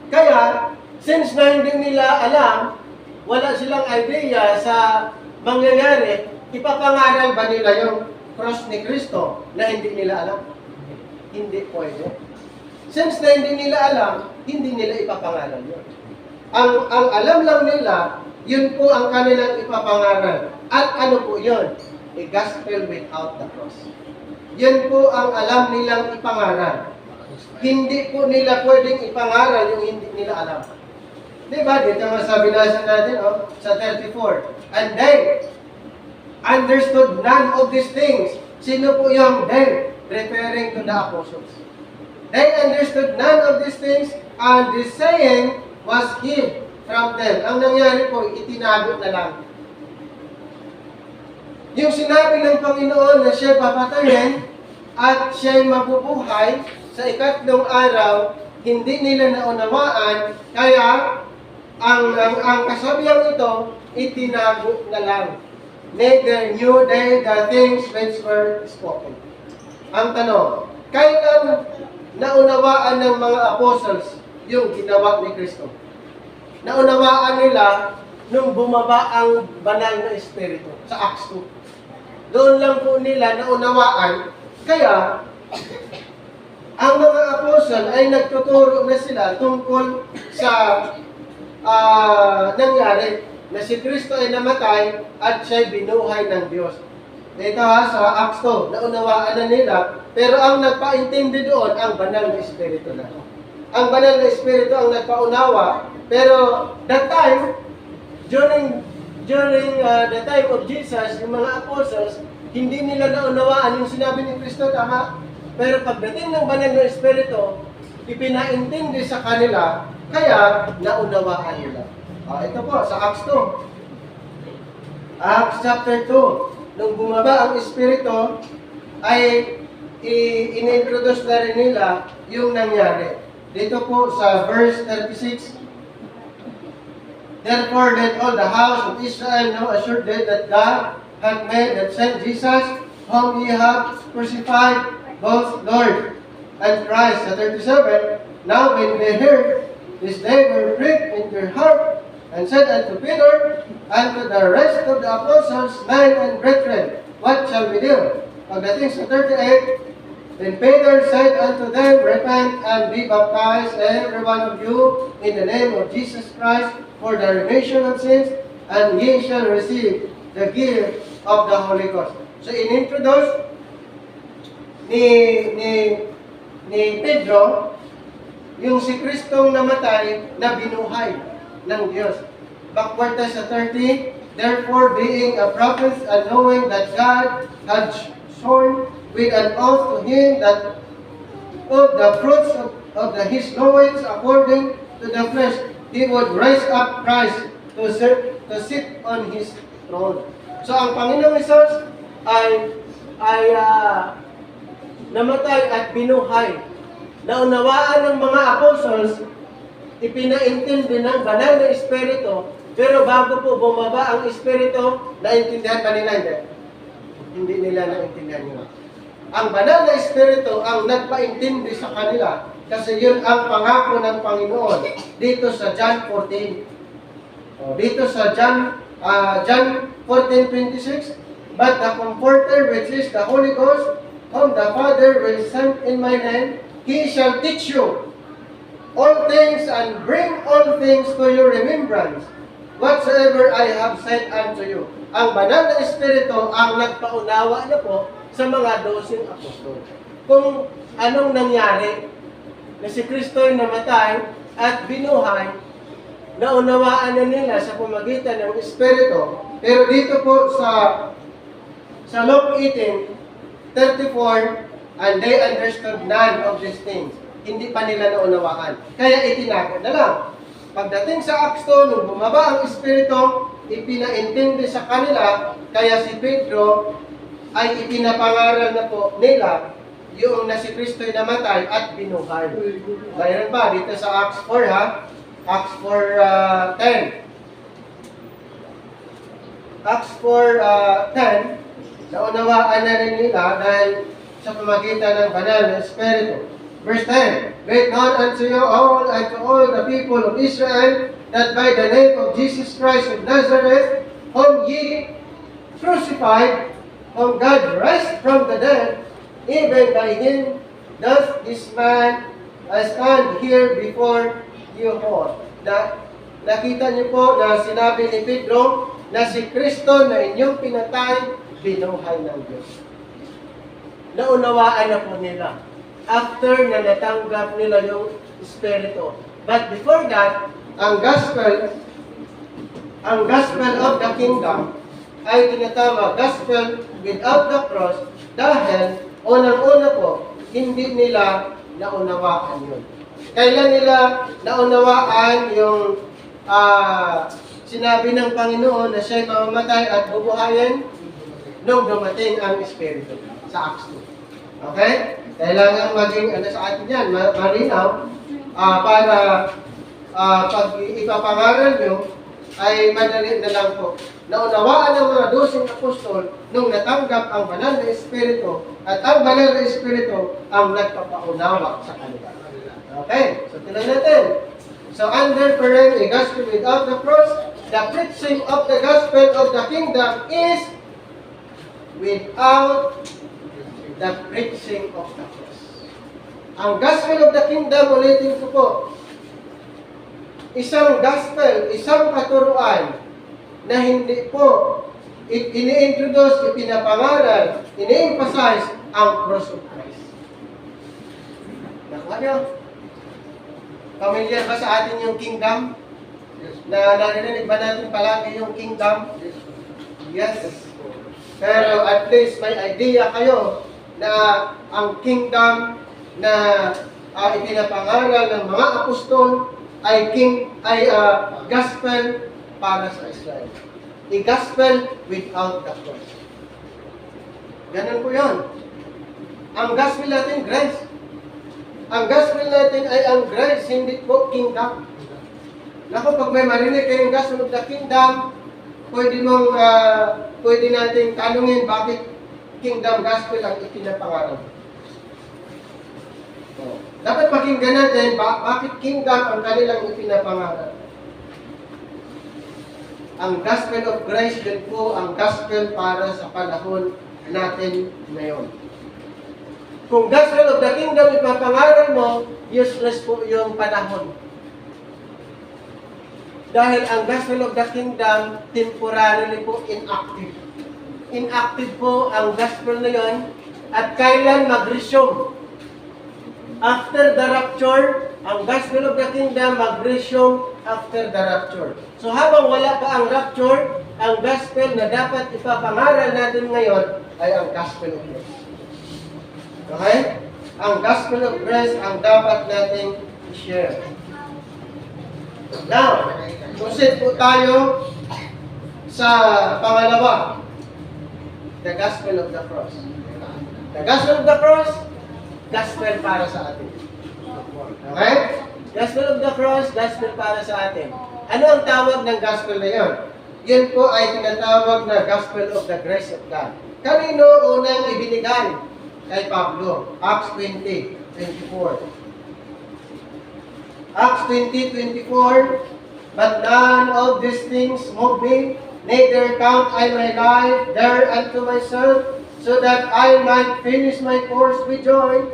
Kaya, since na hindi nila alam, wala silang idea sa mangyayari, ipapangaral ba nila yung cross ni Kristo na hindi nila alam? Hindi pwede. Since na hindi nila alam, hindi nila ipapangaral yun. Ang alam lang nila, yun po ang kanilang ipapangaral. At ano po yun? A gospel without the cross. Yun po ang alam nilang ipangaral. Hindi po nila pwedeng ipangaral yung hindi nila alam. Diba? Dito nga sa binasa natin, sa 34. And they understood none of these things. Sino po yung they? referring to the apostles. They understood none of these things, and the saying was hid from them. Ang nangyari po, itinago na lang. Yung sinabi ng Panginoon na siya papatayin at siya'y mabubuhay sa ikatlong araw, hindi nila naunawaan, kaya ang kasabihang ito, itinago na lang. Neither knew they the things which were spoken. Ang tanong, kailan naunawaan ng mga apostles yung ginawa ni Kristo? Naunawaan nila nung bumaba ang banal na Espiritu sa Acts 2. Doon lang po nila naunawaan. Kaya, ang mga apostol ay nagtuturo na sila tungkol sa nangyari na si Kristo ay namatay at siya'y binuhay ng Diyos. Ito sa Acts 2, naunawaan na nila, pero ang nagpaintindi doon, ang banal na Espiritu na. Ang banal na Espiritu ang nagpaunawa, pero that time, during the time of Jesus, yung mga apostles, hindi nila naunawaan yung sinabi ni Kristo, tama? Pero pagdating ng banal na Espiritu, ipinaintindi sa kanila, kaya naunawaan nila. Ito po, sa Acts 2. Acts chapter 2. Nung bumaba ang Espiritu, ay in-introduce na rin nila yung nangyari. Dito po sa verse 36. Therefore let all the house of Israel know assuredly that God hath made that same Jesus, whom ye have crucified, both Lord and Christ. Sa 37, now when they heard this, they were pricked in their heart, and said unto Peter, and to the rest of the apostles, men and brethren, what shall we do? Pagdating sa 38, then Peter said unto them, repent and be baptized, every one of you, in the name of Jesus Christ, for the remission of sins, and ye shall receive the gift of the Holy Ghost. So in-introduce ni Pedro yung si Kristong namatay na binuhay ng Diyos. Backward tayo sa 30, therefore being a prophet and knowing that God had sworn with an oath to him that of the fruits of his knowledge according to the flesh, he would raise up Christ to sit on his throne. So ang Panginoong Hesus ay namatay at binuhay. Naunawaan ng mga apostles, ipinaintindi ng banal na Espiritu, pero bago po bumaba ang Espiritu, naintindihan ba nila? Hindi nila naintindihan nila. Ang banal na Espiritu ang nagpaintindi sa kanila, kasi yun ang pangako ng Panginoon dito sa John 14. Dito sa John 14:26, but the Comforter, which is the Holy Ghost, whom the Father will send in my name, He shall teach you all things and bring all things to your remembrance, whatsoever I have said unto you. Ang banal na Espiritu ang nagpaunawa na po sa mga 12 apostol. Kung anong nangyari, na si Kristo ay namatay at binuhay, naunawaan na nila sa pamagitan ng Espiritu. Pero dito po sa Luke 18:34, and they understood none of these things. Hindi pa nila naunawaan. Kaya itinago na lang. Pagdating sa Acts 2, nung bumaba ang Espiritu, ipinaintindi sa kanila, kaya si Pedro ay ipinapangaral na po nila yung na si Kristo'y namatay at binuhay. Mayroon ba dito sa Acts 4 ha? Acts 4:10. Acts 4:10, naunawaan na rin nila dahil sa pamagitan ng banal na Espiritu. Verse 10, be it known unto you all and to all the people of Israel that by the name of Jesus Christ of Nazareth, whom ye crucified, whom God raised from the dead, even by him doth this man stand here before you all. Nakita niyo po na sinabi ni Pedro na si Kristo na inyong pinatay, binuhay ng Diyos. Naunawaan na po nila after na natanggap nila yung Espiritu. But before that, ang gospel of the kingdom ay tinatawag gospel without the cross dahil Unang-una po, hindi nila naunawaan yun. Kailan nila naunawaan yung sinabi ng Panginoon na siya'y mamamatay at bubuhayin? Nung dumating ang Espiritu sa Acts 2. Okay? Kailangan maging sa atin yan, marinaw, para pag ipapangaral nyo, ay madali na lang po. Naunawaan ng mga 12 apostol nung natanggap ang banal na Espiritu at ang banal na Espiritu ang nagpapaunawa sa kanila. Okay, so tingnan natin. So under a gospel without the cross, the preaching of the gospel of the kingdom is without the preaching of the cross. Ang gospel of the kingdom, ulitin ko po, isang gospel, isang katuruan na hindi po ini-introduce, ipinapangaral, ini-emphasize ang cross of Christ. Nakuha niyo? Familiar ba sa atin yung kingdom? Na narinig ba natin palagi yung kingdom? Yes. Pero at least may idea kayo na ang kingdom na ipinapangaral ng mga apostol ay gospel para sa Israel. A gospel without the cross. Ganun po yun. Ang gospel natin, grace. Ang gospel natin ay ang grace, hindi po kingdom. Naku, pag may marinig kayong gospel of the kingdom, pwede natin tanungin bakit kingdom gospel ang ipinapangaral. Dapat pakinggan natin bakit kingdom ang kanilang ipinapangaral. Ang gospel of grace din po ang gospel para sa panahon natin ngayon. Kung gospel of the kingdom ipapangaral mo, useless po yung panahon. Dahil ang gospel of the kingdom, temporarily po inactive. Inactive po ang gospel na yon at kailan mag-resume. After the rapture, ang gospel of the kingdom mag-resume after the rapture. So habang wala pa ang rapture, ang gospel na dapat ipapangaral natin ngayon ay ang gospel of grace. Okay? Ang gospel of grace ang dapat nating i-share. Now, proceed po tayo sa pangalawa. The gospel of the cross. The gospel of the cross, gospel para sa atin. Okay? Gospel of the cross, gospel para sa atin. Ano ang tawag ng gospel na yun? Yun po ay tinatawag na gospel of the grace of God. Kanino unang ibinigay? Kay Pablo. Acts 20:24. Acts 20:24. But none of these things move me, neither count I my life there unto myself, so that I might finish my course with joy,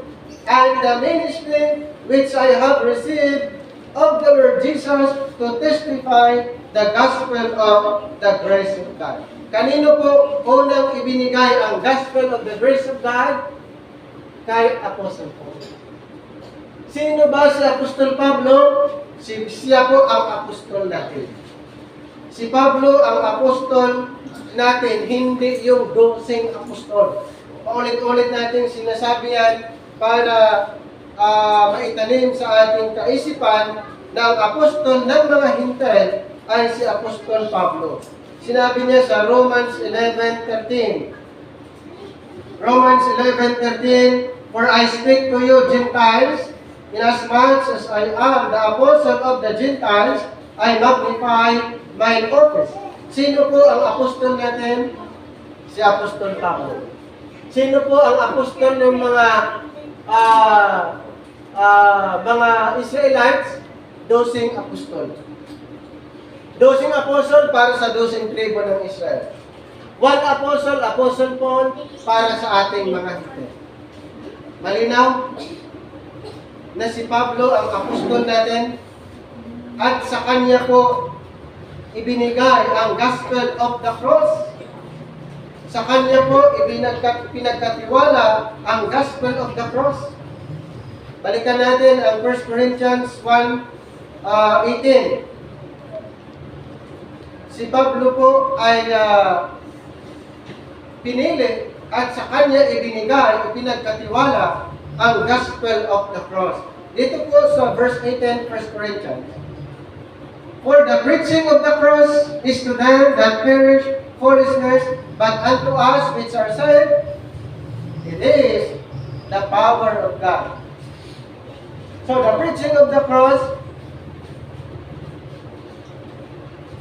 and the ministry which I have received of the Lord Jesus to testify the gospel of the grace of God. Kanino po unang ibinigay ang gospel of the grace of God? Kay Apostle Paul. Sino ba si Apostol Pablo? Siya po ang apostol natin. Si Pablo ang apostol natin, hindi yung 12 apostol. Paulit-ulit natin sinasabi yan para maitanim sa ating kaisipan na ang apostol ng mga Hintil ay si Apostol Pablo. Sinabi niya sa Romans 11:13. Romans 11:13, For I speak to you Gentiles, inasmuch as I am the apostle of the Gentiles, I magnify mine office. Sino po ang apostol natin? Si Apostol Pablo. Sino po ang apostol ng mga Israelites? 12 apostol. 12 apostol para sa 12 tribo ng Israel. One apostle, Apostle Paul, para sa ating mga Hintil. Malinaw na si Pablo ang apostol natin at sa kanya po ibinigay ang gospel of the cross. Sa kanya po pinagkatiwala ang gospel of the cross. Balikan natin ang 1 Corinthians 1:18. Si Pablo po ay pinili at sa kanya ibinigay, ipinagkatiwala ang gospel of the cross. Dito po sa verse 18, 1 Corinthians. For the preaching of the cross is to them that perish foolishness, but unto us which are saved, it is the power of God. So the preaching of the cross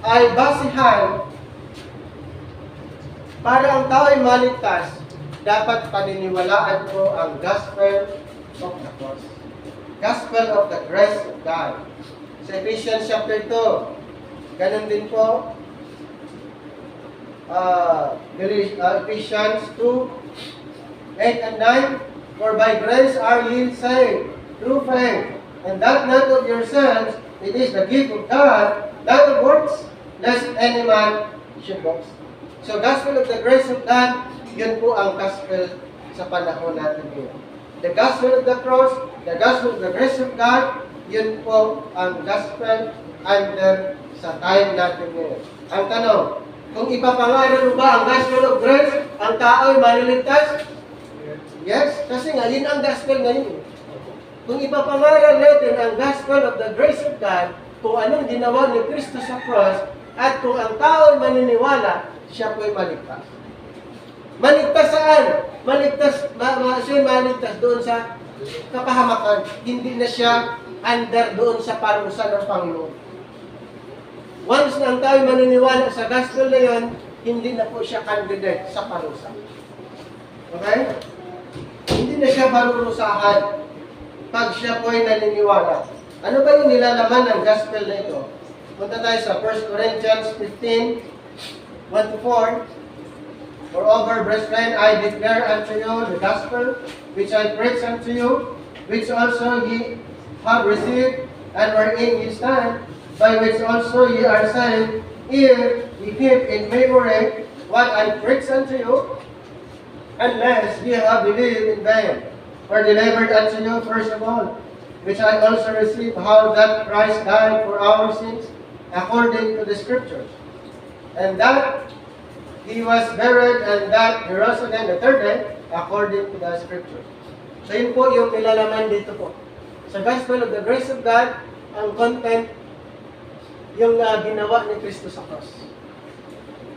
ay basihan para ang tao ay maligtas, dapat paniniwalaan ko ang gospel of the cross. Gospel of the grace of God. Sa Ephesians chapter 2, ganun din po, Ephesians 2, 8 and 9, for by grace are ye saved, through faith, and that not of yourselves, it is the gift of God, not of works, lest any man should boast. So, gospel of the grace of God, yun po ang gospel sa panahon natin ngayon. The gospel of the cross, the gospel of the grace of God, yun po ang gospel under sa time natin ngayon. Ang tanong, kung ipapangaral mo ba ang gospel of grace, ang tao ay maliligtas? Yes, kasi nga, yun ang gospel ngayon. Kung ipapangaral natin ang gospel of the grace of God, kung anong ginawa ni Kristo sa cross, at kung ang tao ay maniniwala, siya po ay maligtas. Maligtas saan? Siya maligtas doon sa kapahamakan. Hindi na siya under doon sa parusa ng Panginoon. Once na ang tao ay maniniwala sa gospel na yun, hindi na po siya candidate sa parusa. Okay? Hindi na siya parurusahan pag siya po ay naniniwala. Ano ba yung nilalaman ng gospel na ito? Punta tayo sa 1 Corinthians 15, 1-4. Moreover, brethren, I declare unto you the gospel which I preach unto you, which also ye have received, and wherein ye stand, by which also ye are saved, if ye keep in memory what I preach unto you, unless ye have believed in vain. For delivered unto you first of all, which I also received, how that Christ died for our sins, according to the Scriptures, and that He was buried, and that He rose again the third day, according to the Scriptures. So yun po yung nilalaman dito po. Sa gospel of the grace of God, ang content, yung ginawa ni Kristo sa cross.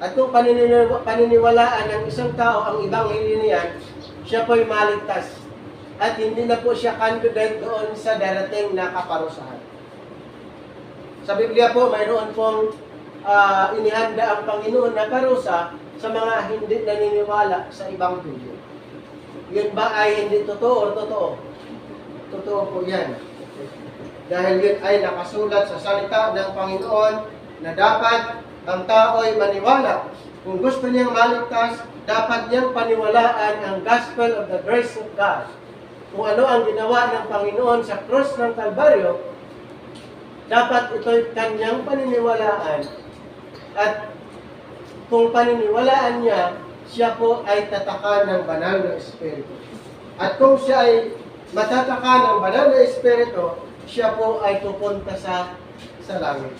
At kung paniniwalaan ng isang tao ang ebanghelyo niyan, siya po'y maligtas. At hindi na po siya candidate doon sa darating na kaparusahan. Sa Biblia po, mayroon pong inihanda ang Panginoon na parusa sa mga hindi naniniwala sa ebanghelyo. Yun ba ay hindi totoo o totoo? Totoo po yan. Dahil yun ay nakasulat sa salita ng Panginoon na dapat ang tao ay maniwala. Kung gusto niyang maligtas, dapat niyang paniwalaan ang gospel of the grace of God. Kung ano ang ginawa ng Panginoon sa cross ng Kalbaryo, dapat ito'y kanyang paniniwalaan. At kung paniniwalaan niya, siya po ay tatakan ng banal na Espiritu. At kung siya ay matatakan ng banal na Espiritu, siya po ay pupunta sa langit.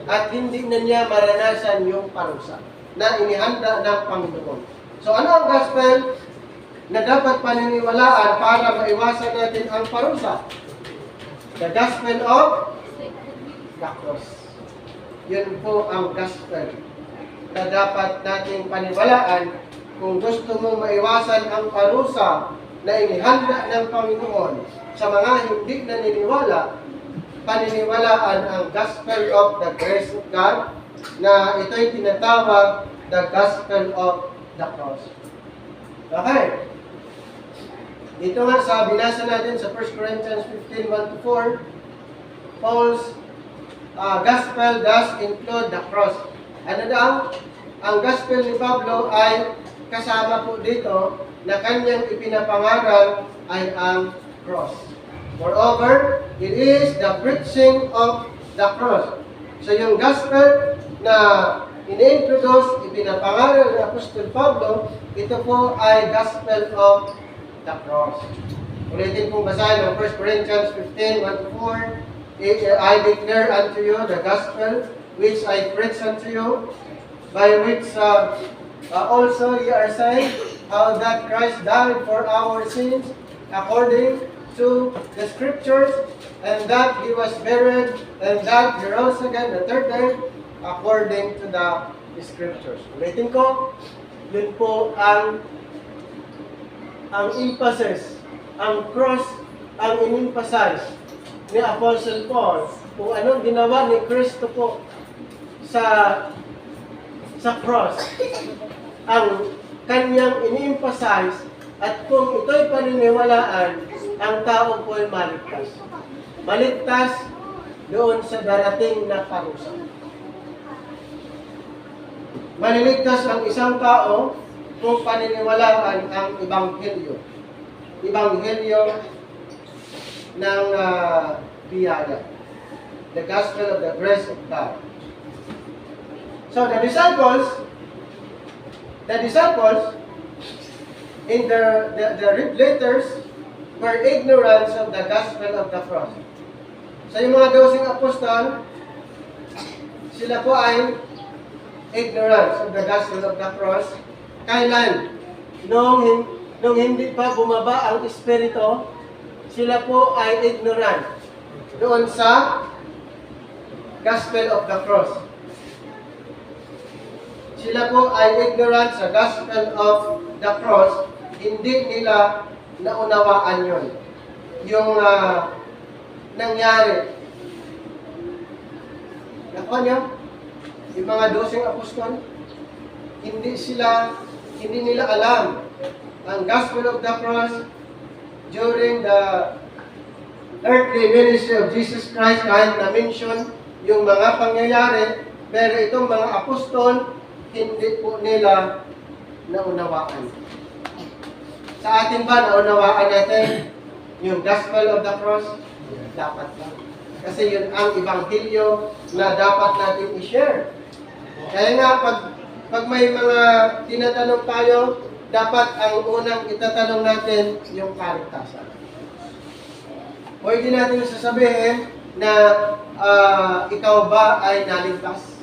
At hindi na niya maranasan yung parusa na inihanda ng Panginoon. So ano ang gospel na dapat paniniwalaan para maiwasan natin ang parusa? The gospel of the cross. Yun po ang gospel na dapat nating paniwalaan kung gusto mong maiwasan ang parusa na inihanda ng Panginoon sa mga hindi naniniwala. Paniniwalaan ang gospel of the grace of God na ito'y tinatawag the gospel of the cross. Okay. Dito nga sa binasa natin sa 1 Corinthians 15, 1-4, Paul's gospel does include the cross. Ano daw? Ang gospel ni Pablo ay kasama po dito na kanyang ipinapangaral ay ang cross. Moreover, it is the preaching of the cross. So yung gospel na ini-introduce, ipinapangaral ni Apostol Pablo, ito po ay gospel of the cross. Ulitin pong basahin ng 1 Corinthians 15, 1-4. I declare unto you the gospel which I preach unto you, by which also ye are saved, how that Christ died for our sins according to the Scriptures, and that He was buried, and that He rose again the third day according to the Scriptures. Ulitin ko, yun po ang emphasis, ang cross, ang in-emphasize ni Apostle Paul kung anong ginawa ni Kristo po sa cross. Ang kanyang in-emphasize at kung ito'y paniniwalaan, ang tao po ay maligtas. Maligtas doon sa darating na parusa. Maliligtas ang isang tao kung paniniwalaan ang Ebanghelyo. Ebanghelyo ng biyaya. The gospel of the grace of God. So the disciples in the letters were ignorant of the gospel of the cross. So yung mga 12 apostol, sila po ay ignorant of the gospel of the cross. Kailan? Nung hindi pa bumaba ang Espiritu, sila po ay ignorant doon sa gospel of the cross. Sila po ay ignorant sa gospel of the cross. Hindi nila naunawaan yun. Yung nangyari. Nakuha niyo? Yung mga 12 apostol, hindi nila alam ang gospel of the cross during the earthly ministry of Jesus Christ, kahit na-mention yung mga pangyayari, pero itong mga apostol, hindi po nila naunawaan. Sa atin ba, naunawaan natin yung gospel of the cross? Dapat lang. Kasi yun ang ebanghelyo na dapat natin i-share. Kaya nga, pag may mga tinatanong tayo, dapat ang unang itatanong natin yung kaligtasan. Pwede natin sasabihin na ikaw ba ay naligtas?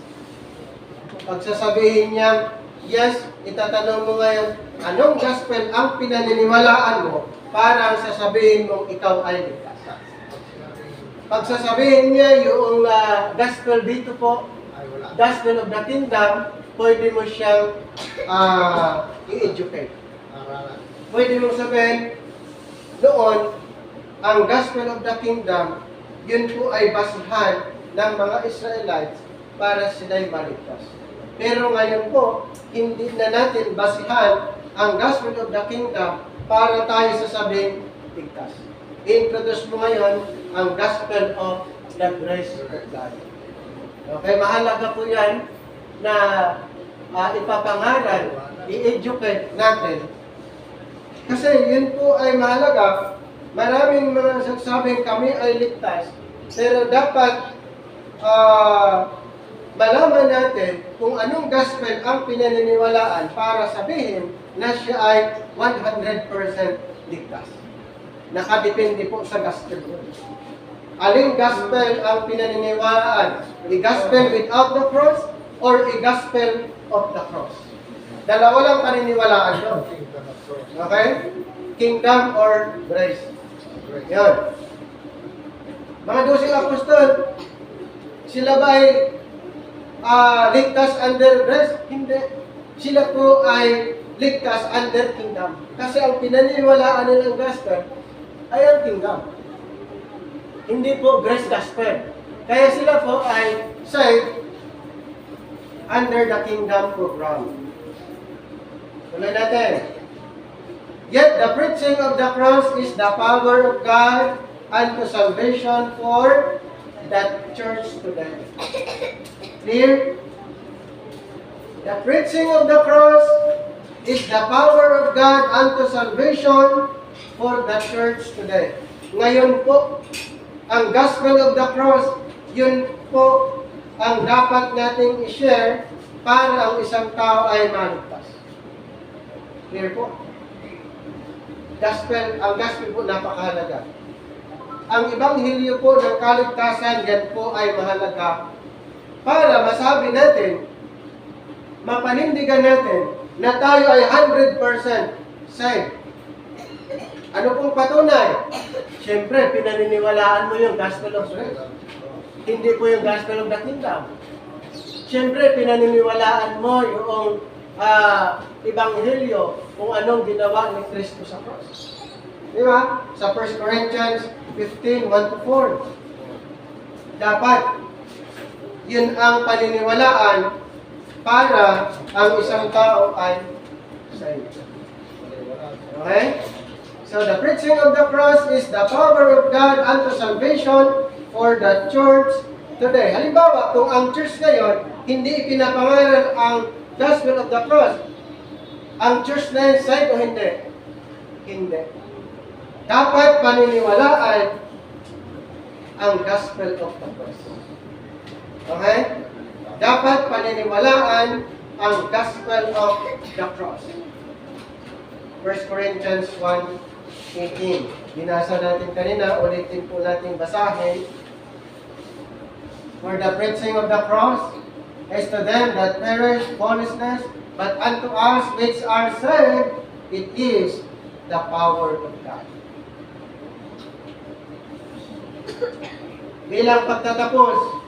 Pag sasabihin niya, yes, itatanong mo ngayon, anong gospel ang pinaniniwalaan mo para sasabihin mong ikaw ay ligtas? Pag sasabihin niya yung gospel dito po, gospel of the kingdom, pwede mo siyang i-educate. Pwede mo sabihin, noon, ang gospel of the kingdom, yun po ay basihan ng mga Israelites para sila'y maligtas. Pero ngayon po, hindi na natin basihan ang gospel of the kingdom para tayo sasabing ligtas. I-introduce mo ngayon ang gospel of the grace of God. Okay, mahalaga po yan na ipapangaral, i-educate natin. Kasi yun po ay mahalaga. Maraming mga sagsabing kami ay ligtas, pero dapat malaman natin kung anong gospel ang pinaniniwalaan para sabihin na siya ay 100% ligtas. Nakadepende po sa gospel. Aling gospel ang pinaniniwalaan? I-gospel without the cross or i-gospel of the cross? Dalawa lang paniniwalaan doon. Okay? Kingdom or grace. Yan. Mga 12 apostol, sila ba ay ligtas under grace? Hindi. Sila po ay ligtas under kingdom. Kasi ang pinaniniwalaan nilang gospel ay ang kingdom. Hindi po grace gospel. Kaya sila po ay saved under the kingdom program. Tuloy natin. Yet the preaching of the cross is the power of God unto salvation for that church today. Clear? The preaching of the cross is the power of God unto salvation for the church today. Ngayon po, ang gospel of the cross, yun po ang dapat nating i-share para ang isang tao ay maligtas. Clear po? Ang gospel po napakahalaga. Ang ebanghelyo po ng kaligtasan, yan po ay mahalaga para masabi natin, mapanindigan natin na tayo ay 100% saved. Ano pong patunay? Siyempre, pinaniniwalaan mo yung gospel of grace. Hindi po yung gospel of the kingdom. Siyempre, pinaniniwalaan mo yung ebanghelyo kung anong ginawa ni Kristo sa cross. Di ba? Sa 1 Corinthians 15, 1-4. Dapat, yun ang paniniwalaan para ang isang tao ay saved. Okay? So, the preaching of the cross is the power of God unto salvation for the church today. Halimbawa, kung ang church ngayon, hindi ipinapangaral ang gospel of the cross, ang church na yun, saved o hindi? Hindi. Dapat paniniwalaan ang gospel of the cross. Okay? Dapat paniniwalaan ang gospel of the cross. 1 Corinthians 1:18. Binasa natin kanina, ulitin po natin basahin. For the preaching of the cross is to them that perish foolishness, but unto us which are saved, it is the power of God. Bilang pagtatapos,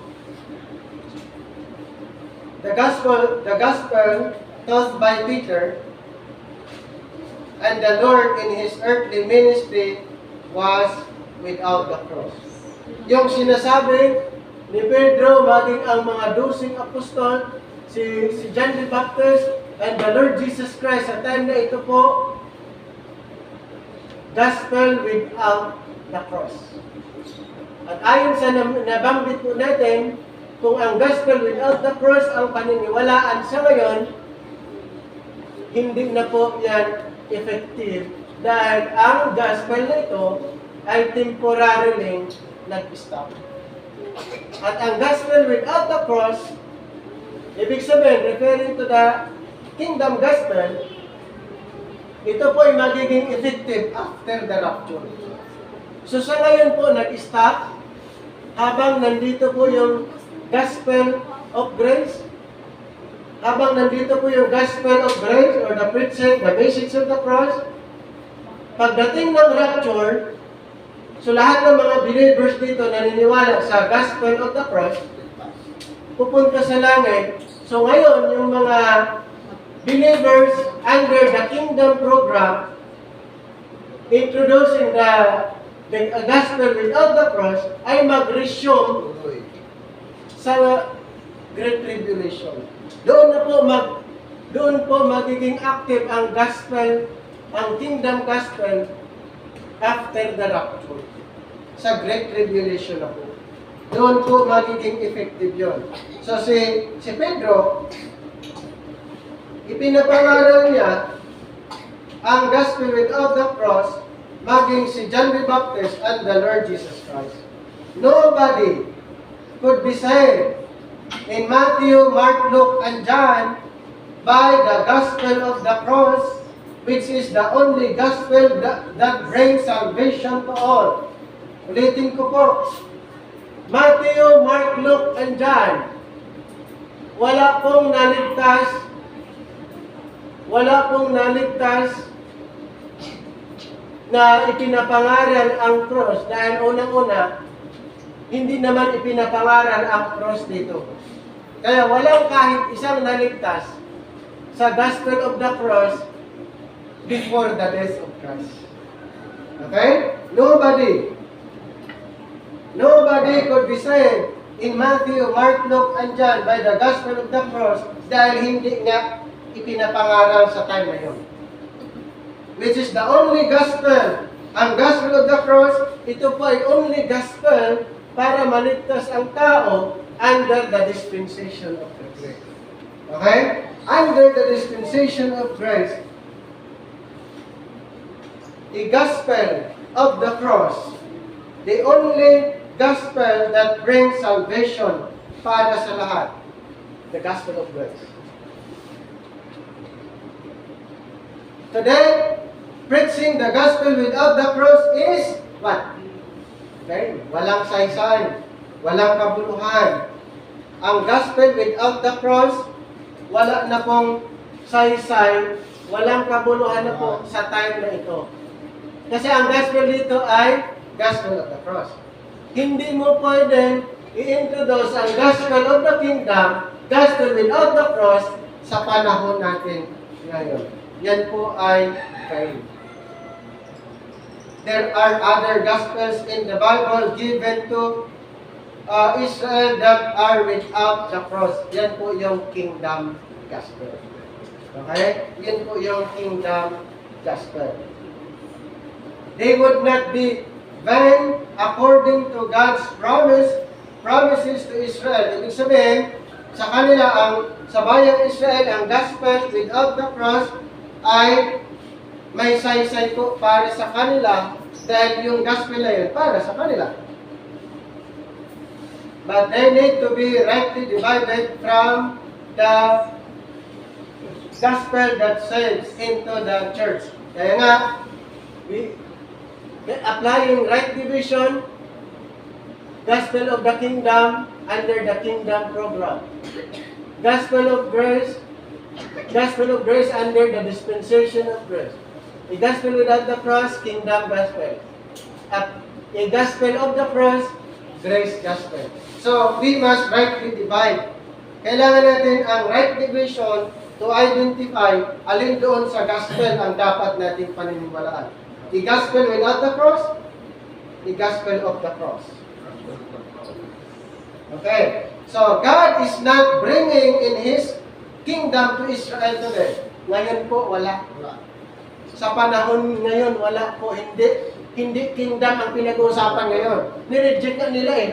the gospel taught by Peter and the Lord in His earthly ministry was without the cross. Yung sinasabi ni Pedro, maging ang mga 12 apostol, si John the Baptist, and the Lord Jesus Christ, sa time na ito po, gospel without the cross. At ayon sa nabanggit po natin, kung ang gospel without the cross ang paniniwalaan sa ngayon, hindi na po yan effective dahil ang gospel na ito ay temporarily nag-stop. At ang gospel without the cross, ibig sabihin, referring to the kingdom gospel, ito po ay magiging effective after the rapture. So sa ngayon po, nag-stop habang nandito po yung gospel of grace, habang nandito po yung gospel of grace or the preaching, the message of the cross. Pagdating ng rapture, so lahat ng mga believers dito naniniwala sa gospel of the cross, pupunta sa langit. So ngayon, yung mga believers under the kingdom program, introducing the gospel without the cross, ay mag-resume sa Great Tribulation. Doon po magiging active ang gospel, ang kingdom gospel after the rapture. Sa Great Tribulation na po. Doon po magiging effective yon. So si Pedro, ipinapangaral niya ang gospel without the cross, maging si John the Baptist and the Lord Jesus Christ. Nobody could be saved in Matthew, Mark, Luke, and John by the gospel of the cross, which is the only gospel that brings salvation to all. Ulitin ko po. Matthew, Mark, Luke, and John. Wala pong naligtas na ipinapangaral ang cross dahil unang-una, hindi naman ipinapangaral ang cross dito. Kaya walang kahit isang naligtas sa gospel of the cross before the death of Christ. Okay? Nobody could be saved in Matthew, Mark, Luke, and John by the gospel of the cross dahil hindi nga ipinapangaral sa time na yun. Which is the only gospel. Ang gospel of the cross, ito po ay only gospel para maligtas ang tao under the dispensation of grace. Okay? Under the dispensation of grace, the gospel of the cross, the only gospel that brings salvation para sa lahat, the gospel of grace. Today, preaching the gospel without the cross is what? Okay? Walang saysay, walang kabuluhan. Ang gospel without the cross, wala na pong saysay, walang kabuluhan na po sa time na ito. Kasi ang gospel dito ay gospel of the cross. Hindi mo pwedeng i-introduce ang gospel of the kingdom, gospel without the cross, sa panahon natin ngayon. Yan po ay fail. There are other gospels in the Bible given to Israel that are without the cross. Yan po yung kingdom gospel. Okay? Yan po yung kingdom gospel. They would not be vain according to God's promises to Israel. Ibig sabihin, sa kanila, sa bayang Israel, ang gospel without the cross ay may saysay po para sa kanila dahil yung gospel na yun para sa kanila. But they need to be rightly divided from the gospel that saves into the church. Kaya nga, applying right division, gospel of the kingdom under the kingdom program. Gospel of grace under the dispensation of grace. A gospel without the cross, kingdom gospel. A gospel of the cross, grace gospel. So, we must rightly divide. Kailangan natin ang right division to identify alin doon sa gospel ang dapat nating paniniwalaan. The gospel without the cross, the gospel of the cross. Okay. So, God is not bringing in His kingdom to Israel today. Ngayon po, wala. Sa panahon ngayon, wala po. Hindi kingdom ang pinag-uusapan ngayon. Nireject na nila eh.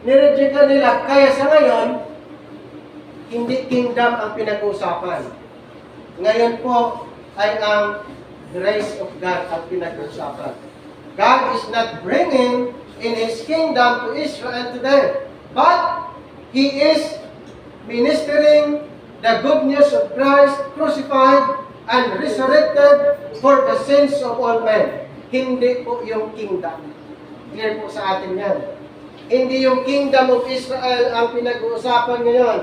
Nireject na nila. Kaya sa ngayon, hindi kingdom ang pinag-uusapan. Ngayon po ay ang grace of God ang pinag-uusapan. God is not bringing in His kingdom to Israel today. But He is ministering the good news of Christ crucified and resurrected for the sins of all men. Hindi po yung kingdom. Clear po sa atin yan. Hindi yung kingdom of Israel ang pinag-uusapan ngayon.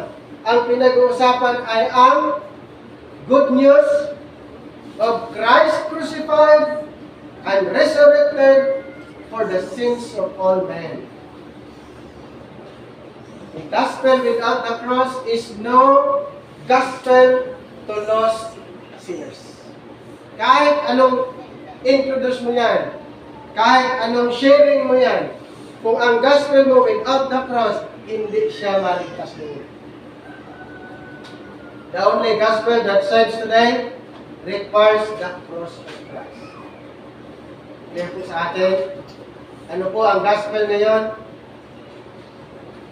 Ang pinag-uusapan ay ang good news of Christ crucified and resurrected for the sins of all men. The gospel without the cross is no gospel to lost sinners. Kahit anong introduce mo yan, kahit anong sharing mo yan, kung ang gospel mo without the cross, hindi siya maligtas mo. The only gospel that saves today requires the cross of Christ. Clear po sa atin? Ano po ang gospel ngayon?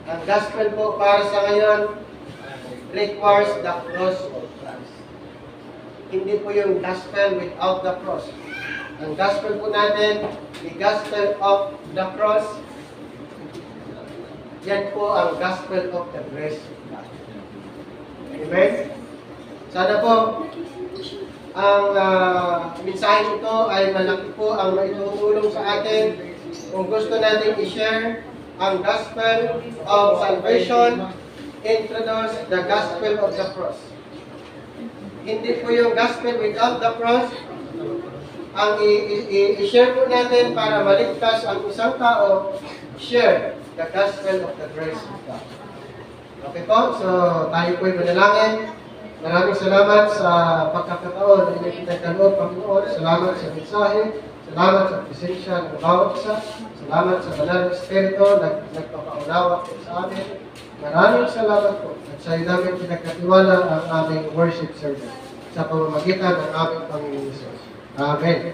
Ang gospel po para sa ngayon requires the cross of Christ. Hindi po yung gospel without the cross. Ang gospel po natin, the gospel of the cross, yan po ang gospel of the grace of God. Amen? Sana po, ang mensahe ito ay malaki po ang maitutulong sa atin. Kung gusto natin i-share ang gospel of salvation, introduce the gospel of the cross. Hindi po yung gospel without the cross ang i-share po natin para maligtas ang isang tao, share the gospel of the grace of God. Okay po, so tayo po ay manalangin. Maraming salamat sa pagkakataon na pinagkaloob, Panginoon. Salamat sa mensahe. Salamat sa presensya ng bawat isa. Salamat sa banal na Espiritu na nagpapaunawa po sa amin. Maraming salamat po. At sa iyo namin pinagkatiwala ang aming worship service sa pamamagitan ng aming Panginoon Jesus. Amen.